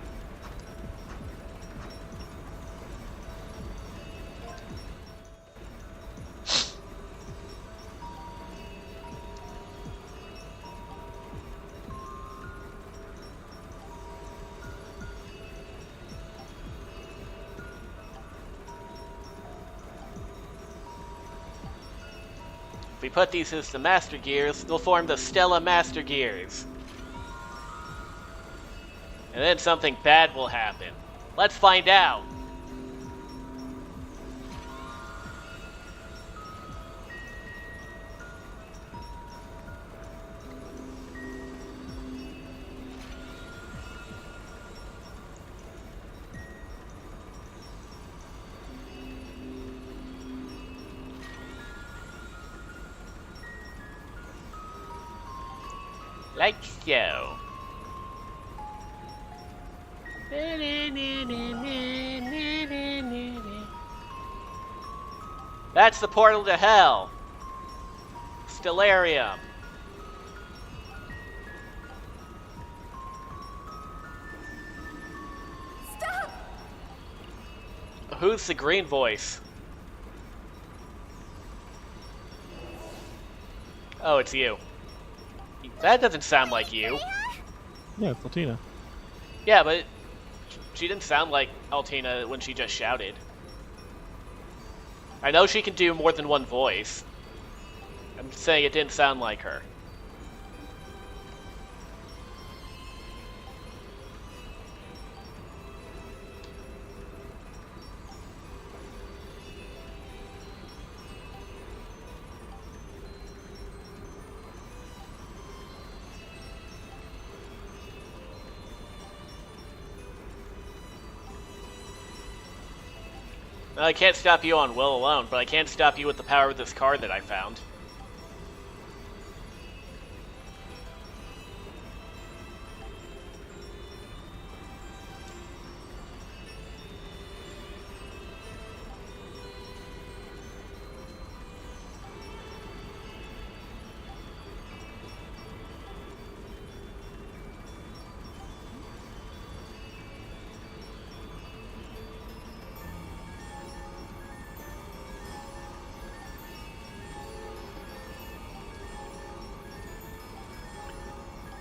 If we put these as the Master Gears, they'll form the Stella Master Gears. And then something bad will happen. Let's find out. Like so. That's the portal to hell. Stellarium. Stop! Who's the green voice? Oh, it's you. That doesn't sound like you. Yeah, it's Latina. Yeah, but she didn't sound like Altina when she just shouted. I know she can do more than one voice. I'm just saying it didn't sound like her. I can't stop you on will alone, but I can stop you with the power of this card that I found.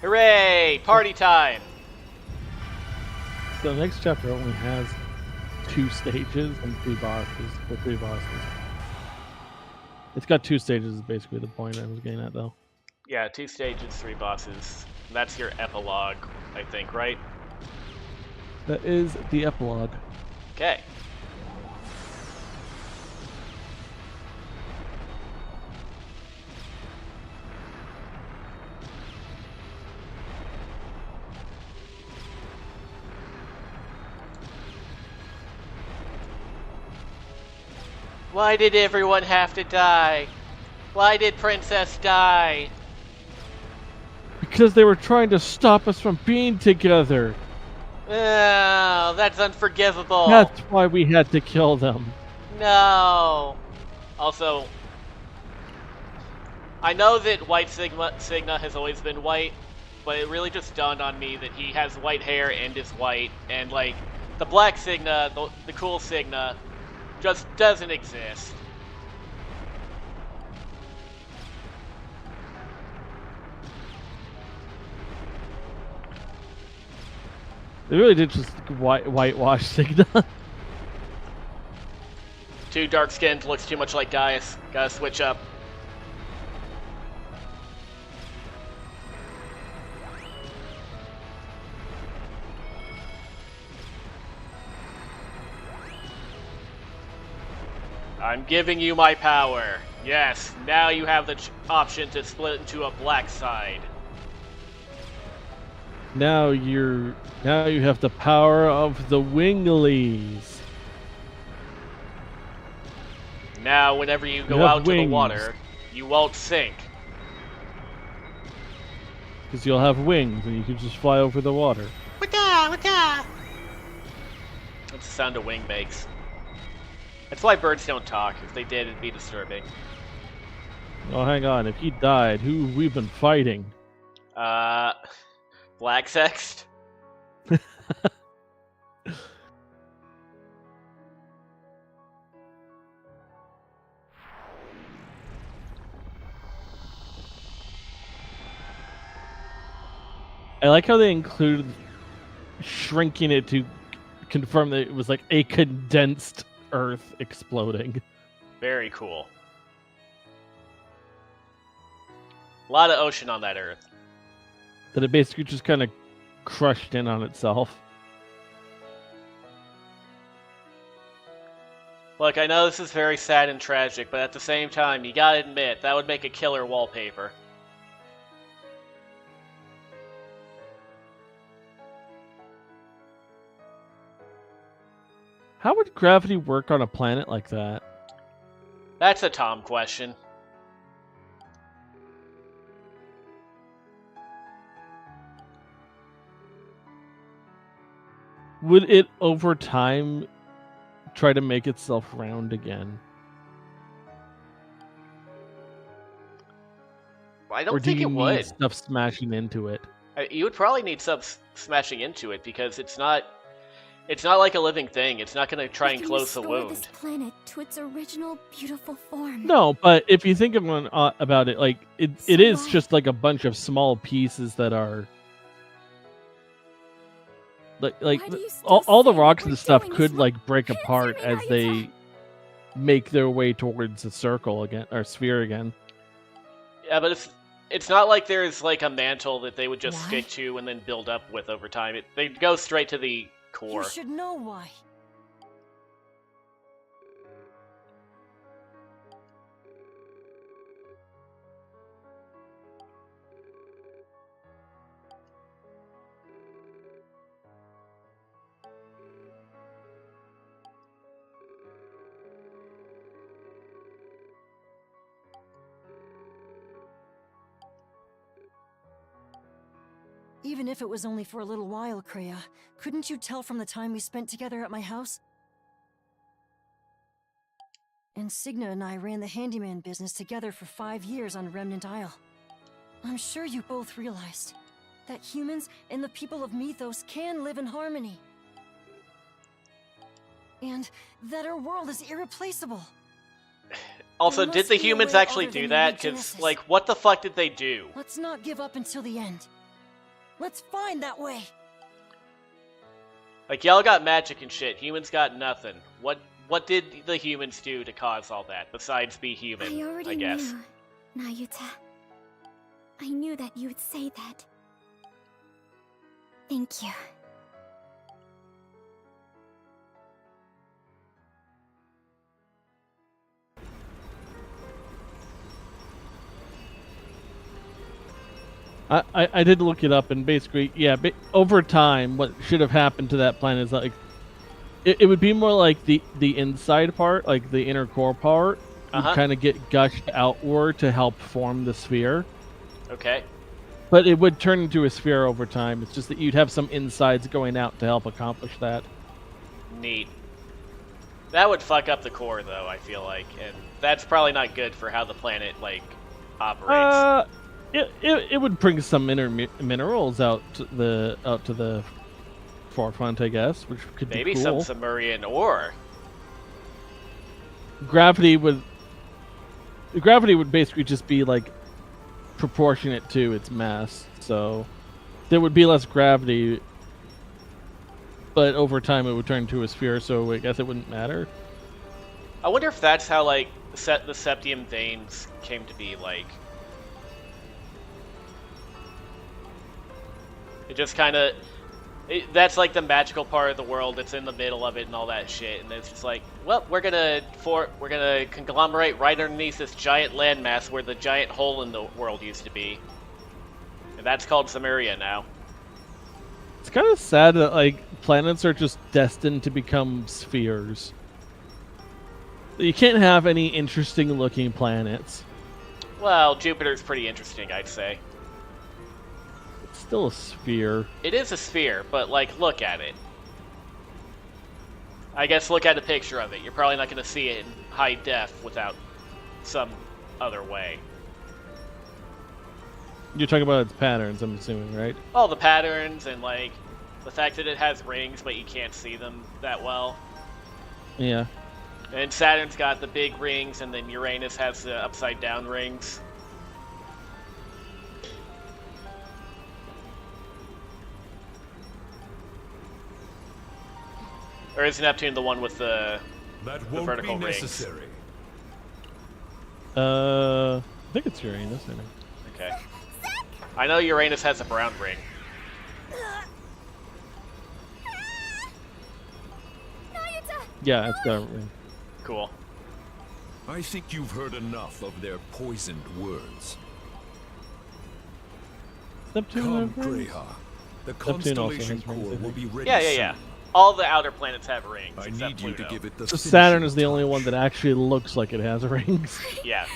Hooray! Party time! So the next chapter only has 2 stages and 3 bosses. Or 3 bosses. It's got 2 stages is basically the point I was getting at, though. Yeah, 2 stages, 3 bosses. That's your epilogue, I think, right? That is the epilogue. Okay. Why did everyone have to die? Why did Princess die? Because they were trying to stop us from being together. Oh, that's unforgivable. That's why we had to kill them. No. Also, I know that White Signa has always been white, but it really just dawned on me that he has white hair and is white, and like the Black Signa, the cool Signa, just doesn't exist. They really did just whitewash Signa. Too dark-skinned, looks too much like Gaius. Gotta switch up. I'm giving you my power. Yes, now you have the option to split into a black side. Now you have the power of the Winglies. Now, whenever you go have out to the wings. water, you won't sink. Because you'll have wings and you can just fly over the water. Wata, wata. That's the sound a wing makes. That's why birds don't talk. If they did, it'd be disturbing. Oh, hang on. If he died, who have we been fighting? Black Sext? I like how they included shrinking it to confirm that it was like a condensed Earth exploding. Very cool. A lot of ocean on that Earth. That it basically just kind of crushed in on itself. Look, I know this is very sad and tragic, but at the same time, you gotta admit, that would make a killer wallpaper. How would gravity work on a planet like that? That's a Tom question. Would it, over time, try to make itself round again? I Or don't do think you it need would. stuff smashing into it? You would probably need stuff smashing into it because it's not like a living thing. It's not going to try and close the wound. This planet to its original beautiful form. No, but if you think about it, like it is just like a bunch of small pieces that are like all the rocks and stuff could like break apart as they make their way towards a circle again or sphere again. Yeah, but it's not like there's like a mantle that they would just stick to and then build up with over time. They go straight to the core. You should know why. Even if it was only for a little while, Kreia, couldn't you tell from the time we spent together at my house? And Signa and I ran the handyman business together for 5 years on Remnant Isle. I'm sure you both realized that humans and the people of Mythos can live in harmony. And that our world is irreplaceable. Also, There did must the be a humans way actually other do than that? Because, eugenesis. like, what the fuck did they do? Let's not give up until the end. Let's find that way. Like, y'all got magic and shit. Humans got nothing. What did the humans do to cause all that, besides be human, I already I guess? knew, Nayuta. I knew that you would say that. Thank you. I did look it up, and basically, yeah, over time, what should have happened to that planet is like, it would be more like the inside part, like the inner core part, would kind of get gushed outward to help form the sphere. Okay. But it would turn into a sphere over time. It's just that you'd have some insides going out to help accomplish that. Neat. That would fuck up the core, though, I feel like, and that's probably not good for how the planet, like, operates. It would bring some minerals out to the forefront, I guess, which could Maybe be cool. some Sumerian ore. Gravity would basically just be like proportionate to its mass, so there would be less gravity, but over time it would turn into a sphere, so I guess it wouldn't matter. I wonder if that's how, like, the septium veins came to be, like. It just kind of... That's, like, the magical part of the world that's in the middle of it and all that shit, and it's just like, well, we're gonna conglomerate right underneath this giant landmass where the giant hole in the world used to be. And that's called Samaria now. It's kind of sad that, like, planets are just destined to become spheres. You can't have any interesting looking planets. Well, Jupiter's pretty interesting, I'd say. It's still a sphere. It is a sphere, but, like, look at it. I guess look at a picture of it. You're probably not going to see it in high def without some other way. You're talking about its patterns, I'm assuming, right? All the patterns and, like, the fact that it has rings, but you can't see them that well. Yeah. And Saturn's got the big rings, and then Uranus has the upside-down rings. Or is Neptune the one with the vertical rings? I think it's Uranus, I think. Okay. I know Uranus has a brown ring. Yeah, it's got a ring. Cool. I think you've heard enough of their poisoned words. Neptune Come, have rings? Greha. The Neptune also Constellation has rings, Core I will think. be ready Yeah. soon. All the outer planets have rings, I except need you Pluto. to give it the So Saturn is the finishing only one touch. that actually looks like it has rings. Yeah.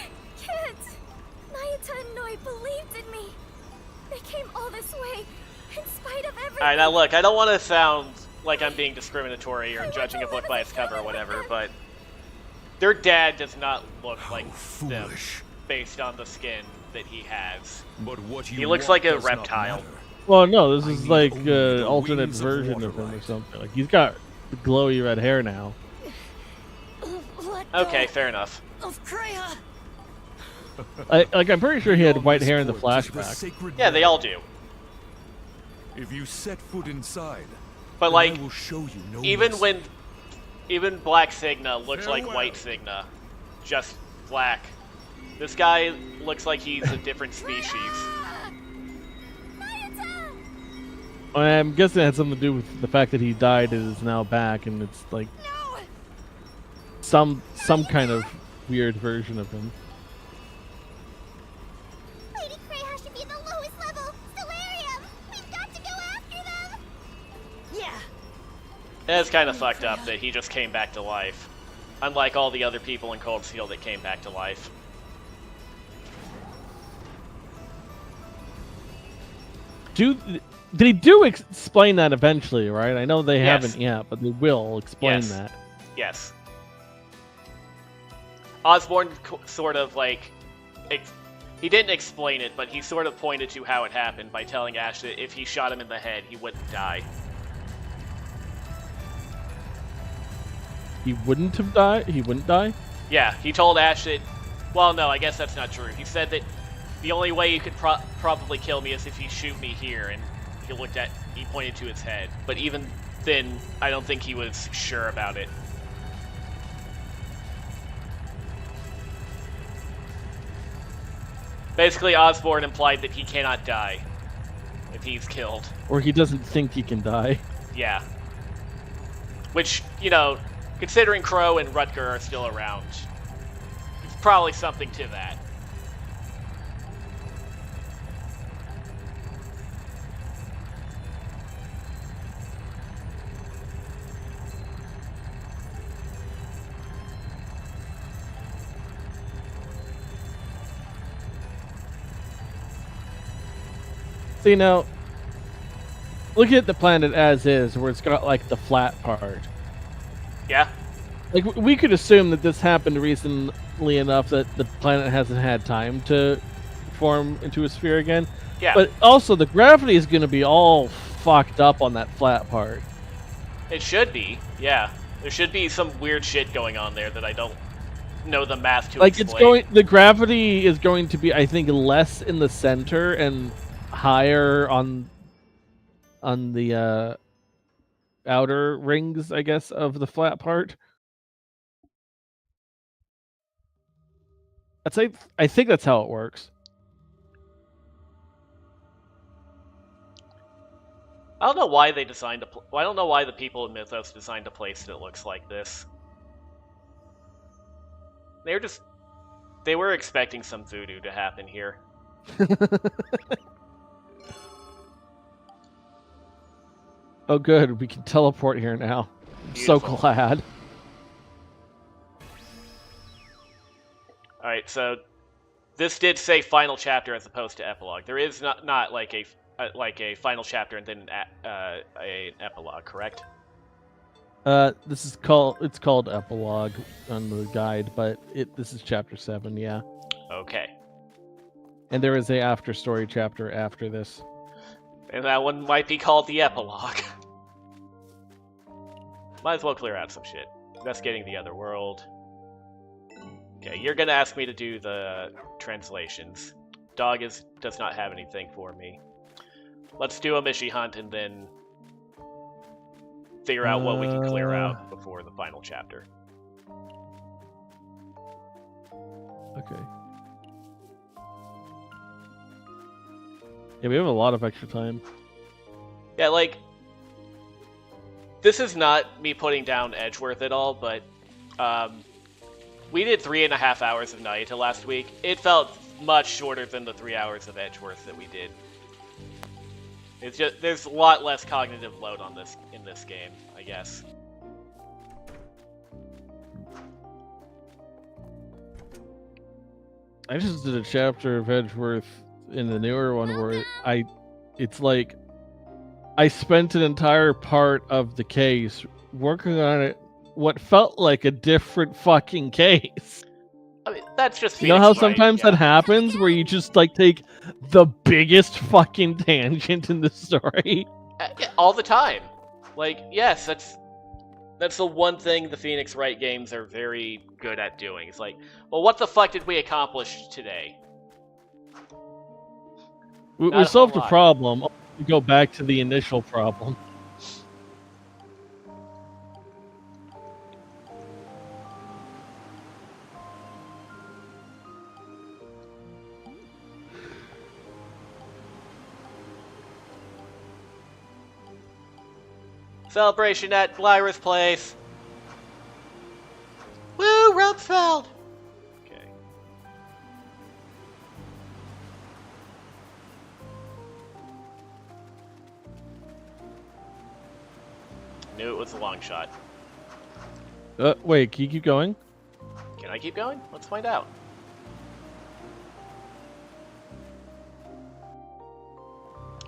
Kids! Nayuta and Noi believed in me. They came all this way, in spite of everything. Alright, now look, I don't want to sound like I'm being discriminatory or judging a book by its cover or whatever, but their dad does not look How like them foolish. based on the skin that he has. But what you He looks want like a does not reptile. matter. Well, no, this I is need like only the alternate wings of version of him or Waterlight. something. Like he's got the glowy red hair now. Let Okay, go fair enough. of Greha. I'm pretty sure he had Beyond white this hair in the port is flashback. sacred Yeah, they realm. all do. If you set foot inside, But then like, I will show you no even mercy. even Black Cigna looks like Farewell. White Cigna, just black. This guy looks like he's a different species. I'm guessing it had something to do with the fact that he died and is now back, and it's like some kind of weird version of him. Lady Greha should be the lowest level. Stellarium! We've got to go after them! Yeah. It's kind of fucked up that he just came back to life, unlike all the other people in Cold Steel that came back to life. They do explain that eventually, right? I know they Yes. haven't yet, but they will explain Yes. that. Yes. Osborn sort of like, he didn't explain it, but he sort of pointed to how it happened by telling Ash that if he shot him in the head, he wouldn't die. He wouldn't have died. He wouldn't die. Yeah, he told Ash that. Well, no, I guess that's not true. He said that the only way you could probably kill me is if you shoot me here, and He pointed to his head. But even then, I don't think he was sure about it. Basically, Osborn implied that he cannot die if he's killed. Or he doesn't think he can die. Yeah. Which, you know, considering Crow and Rutger are still around, it's probably something to that. So, you know, look at the planet as is, where it's got, like, the flat part. Yeah? Like, we could assume that this happened recently enough that the planet hasn't had time to form into a sphere again. Yeah. But also, the gravity is going to be all fucked up on that flat part. It should be, yeah. There should be some weird shit going on there that I don't know the math to explain. The gravity is going to be, I think, less in the center and higher on the outer rings, I guess, of the flat part. I think that's how it works. I don't know why they designed I don't know why the people of Mythos designed a place that looks like this. They were expecting some voodoo to happen here. Oh, good. We can teleport here now. I'm so glad. Alright, so this did say final chapter as opposed to epilogue. There is not like a final chapter and then an epilogue, correct? It's called epilogue on the guide, but this is chapter 7, yeah. Okay. And there is a after story chapter after this. And that one might be called the epilogue. Might as well clear out some shit. Investigating the other world. Okay, you're gonna ask me to do the translations. Dog does not have anything for me. Let's do a Mishi hunt and then figure out what we can clear out before the final chapter. Okay. Yeah, we have a lot of extra time. Yeah, like, this is not me putting down Edgeworth at all, but we did 3.5 hours of Nayuta last week. It felt much shorter than the 3 hours of Edgeworth that we did. It's just there's a lot less cognitive load on this in this game, I guess. I just did a chapter of Edgeworth in the newer one where it's like I spent an entire part of the case working on it, what felt like a different fucking case. I mean, that's just you know how Phoenix Wright, sometimes that happens where you just like take the biggest fucking tangent in the story? Yeah, all the time. Like, yes, that's the one thing the Phoenix Wright games are very good at doing. It's like, well, what the fuck did we accomplish today? We solved a problem. We go back to the initial problem. Celebration at Lyra's place. Woo, Rumsfeld! Okay. Knew it was a long shot. Wait, can you keep going? Can I keep going? Let's find out.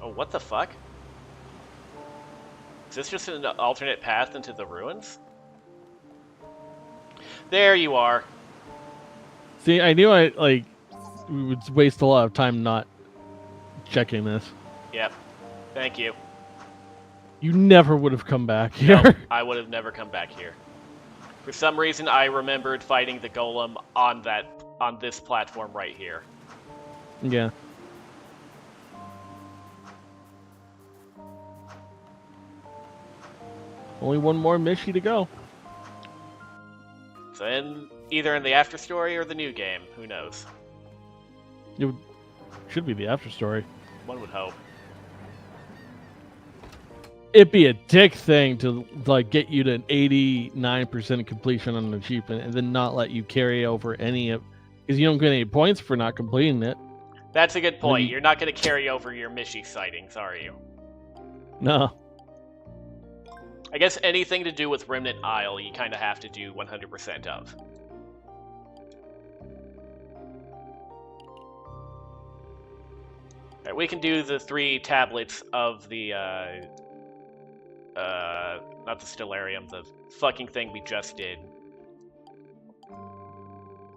Oh, what the fuck? Is this just an alternate path into the ruins? There you are. See, I knew we would waste a lot of time not checking this. Yep. Thank you. You never would have come back here. No, I would have never come back here. For some reason, I remembered fighting the golem on this platform right here. Yeah. Only one more Mishi to go. So either in the after story or the new game, who knows? It should be the after story. One would hope. It'd be a dick thing to like get you to an 89% completion on an achievement and then not let you carry over any of, because you don't get any points for not completing it. That's a good point. You're not going to carry over your Mishi sightings, are you? No. I guess anything to do with Remnant Isle, you kind of have to do 100% of. Alright, we can do the 3 tablets of the, not the Stellarium, the fucking thing we just did.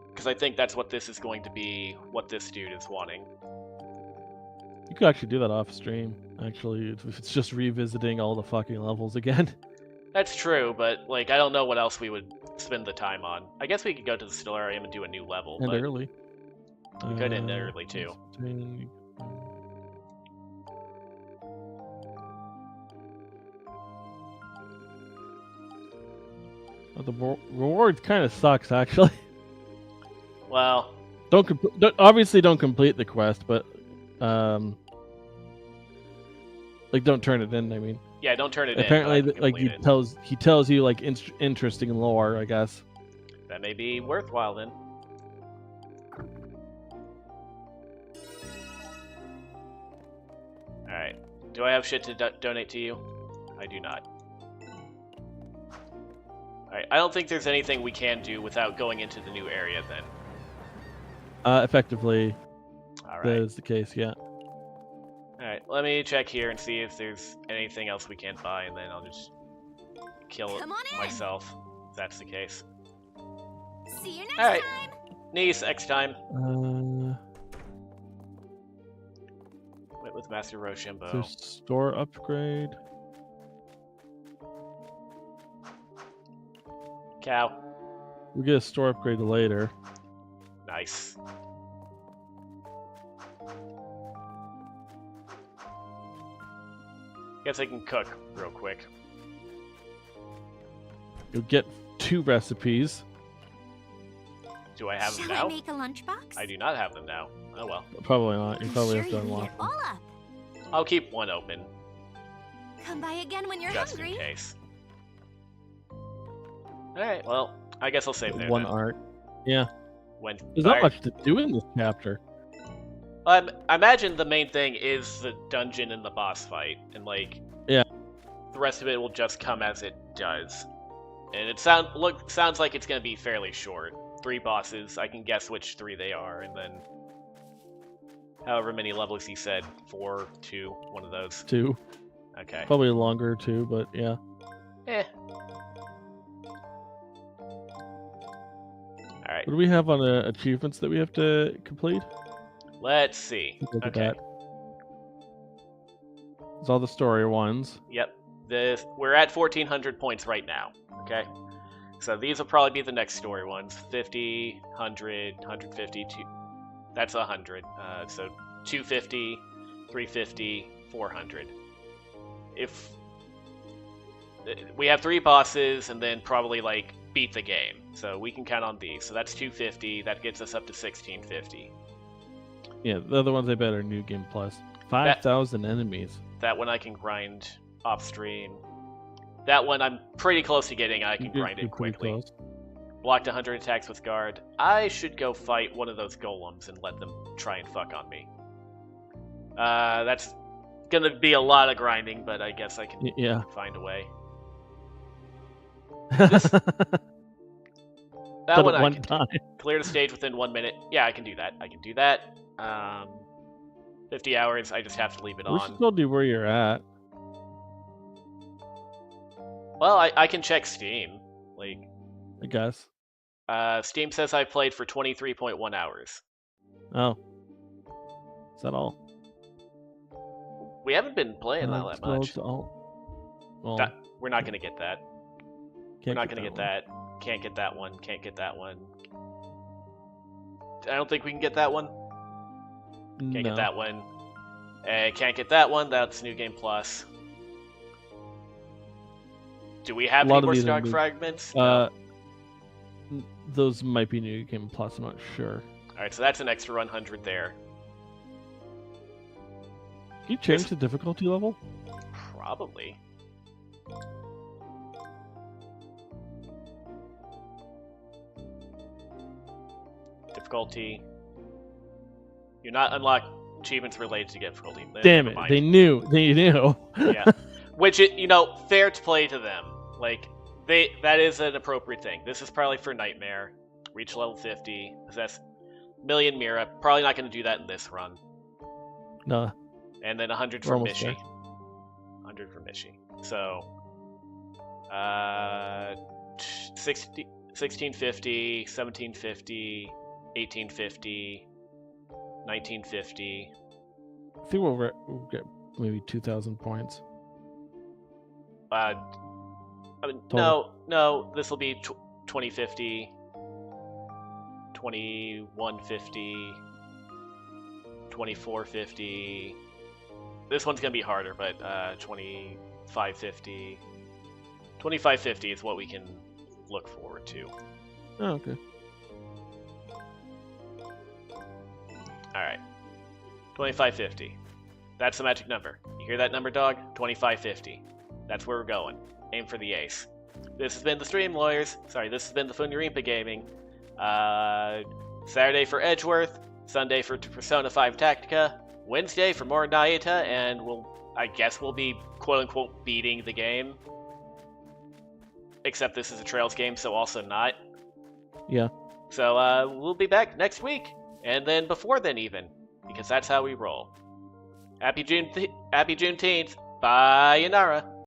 Because I think that's what this is going to be, what this dude is wanting. You could actually do that off stream, actually, if it's just revisiting all the fucking levels again. That's true, but, like, I don't know what else we would spend the time on. I guess we could go to the Stellarium and do a new level, And but early. we could end early, too. Oh, the reward kind of sucks, actually. Well, obviously don't complete the quest, but like don't turn it in. I mean, yeah, don't turn it apparently, in. Apparently, like he tells you like interesting lore, I guess. That may be worthwhile then. All right. Do I have shit to donate to you? I do not. Alright, I don't think there's anything we can do without going into the new area then. Effectively, Alright. that is the case, yeah. Alright, let me check here and see if there's anything else we can't buy, and then I'll just kill it myself, if that's the case. See you next Alright, time. niece, next time. Went with Master Rochambeau. There's store upgrade. Cow. We get a store upgrade later. Nice. Guess I can cook real quick. You'll get 2 recipes. Do I have them Shall now? I make a lunchbox? I do not have them now. Oh well. Probably not. You I'm probably sure have to you can unlock get them. all up. I'll keep one open, Come by again when you're just hungry. in case. Alright, well, I guess I'll save there One then. art. Yeah. When There's not much to do in this chapter. I imagine the main thing is the dungeon and the boss fight, and like, yeah, the rest of it will just come as it does. And it sounds like it's gonna be fairly short. 3 bosses. I can guess which 3 they are, and then however many levels he said, 4, 2, one of those. 2. Okay. Probably longer too, but yeah. Eh. All right. What do we have on achievements that we have to complete? Let's see. Look at Okay. that. It's all the story ones. Yep. We're at 1,400 points right now. Okay. So these will probably be the next story ones. 50, 100, 150, that's 100. So 250, 350, 400. If we have 3 bosses and then probably like beat the game, so we can count on these. So that's 250. That gets us up to 1650. Yeah, the other ones I bet are New Game Plus. 5,000 enemies. That one I can grind off stream. That one I'm pretty close to getting. I can grind it quickly. Close. Blocked 100 attacks with guard. I should go fight one of those golems and let them try and fuck on me. That's gonna be a lot of grinding, but I guess I can find a way. That one I can time. Clear the stage within 1 minute. Yeah, I can do that. 50 hours. I just have to leave it We on. should still do where you're at. Well, I can check Steam. Like, I guess. Steam says I played for 23.1 hours. Oh. Is that all? We haven't been playing that much. Well, We're not going to get that. We're not going to get that. Can't get that one. Can't get that one. I don't think we can get that one. Can't get that one. Can't get that one. That's New Game Plus. Do we have A lot any of more these are stock new. fragments? Those might be new Game Plus. I'm not sure. Alright, so that's an extra 100 there. Can you change the difficulty level? Probably. Difficulty. You're not unlock achievements related to difficulty. Damn Never it! mind. They knew. They knew. Yeah. Which, fair to play to them. Like, that is an appropriate thing. This is probably for Nightmare. Reach level 50. Possess Million Mira. Probably not going to do that in this run. Nah. And then 100 We're for almost Mishi. there. 100 for Mishi. So, 1650, 1750, 1850, 1950. I think we'll get maybe 2,000 points. No, this will be 2050, 2150, 2450. This one's gonna be harder, but 2550. 2550 is what we can look forward to. Oh, okay. Alright. 2550. That's the magic number. You hear that number, dog? 2550. That's where we're going. Aim for the ace. This has been the Stream Lawyers. Sorry, this has been the Funyarimpa Gaming. Saturday for Edgeworth. Sunday for Persona 5 Tactica. Wednesday for more Nayuta, and I guess we'll be quote-unquote beating the game. Except this is a Trails game, so also not. Yeah. So we'll be back next week, and then before then even, because that's how we roll. Happy Juneteenth. Bye, Yanara.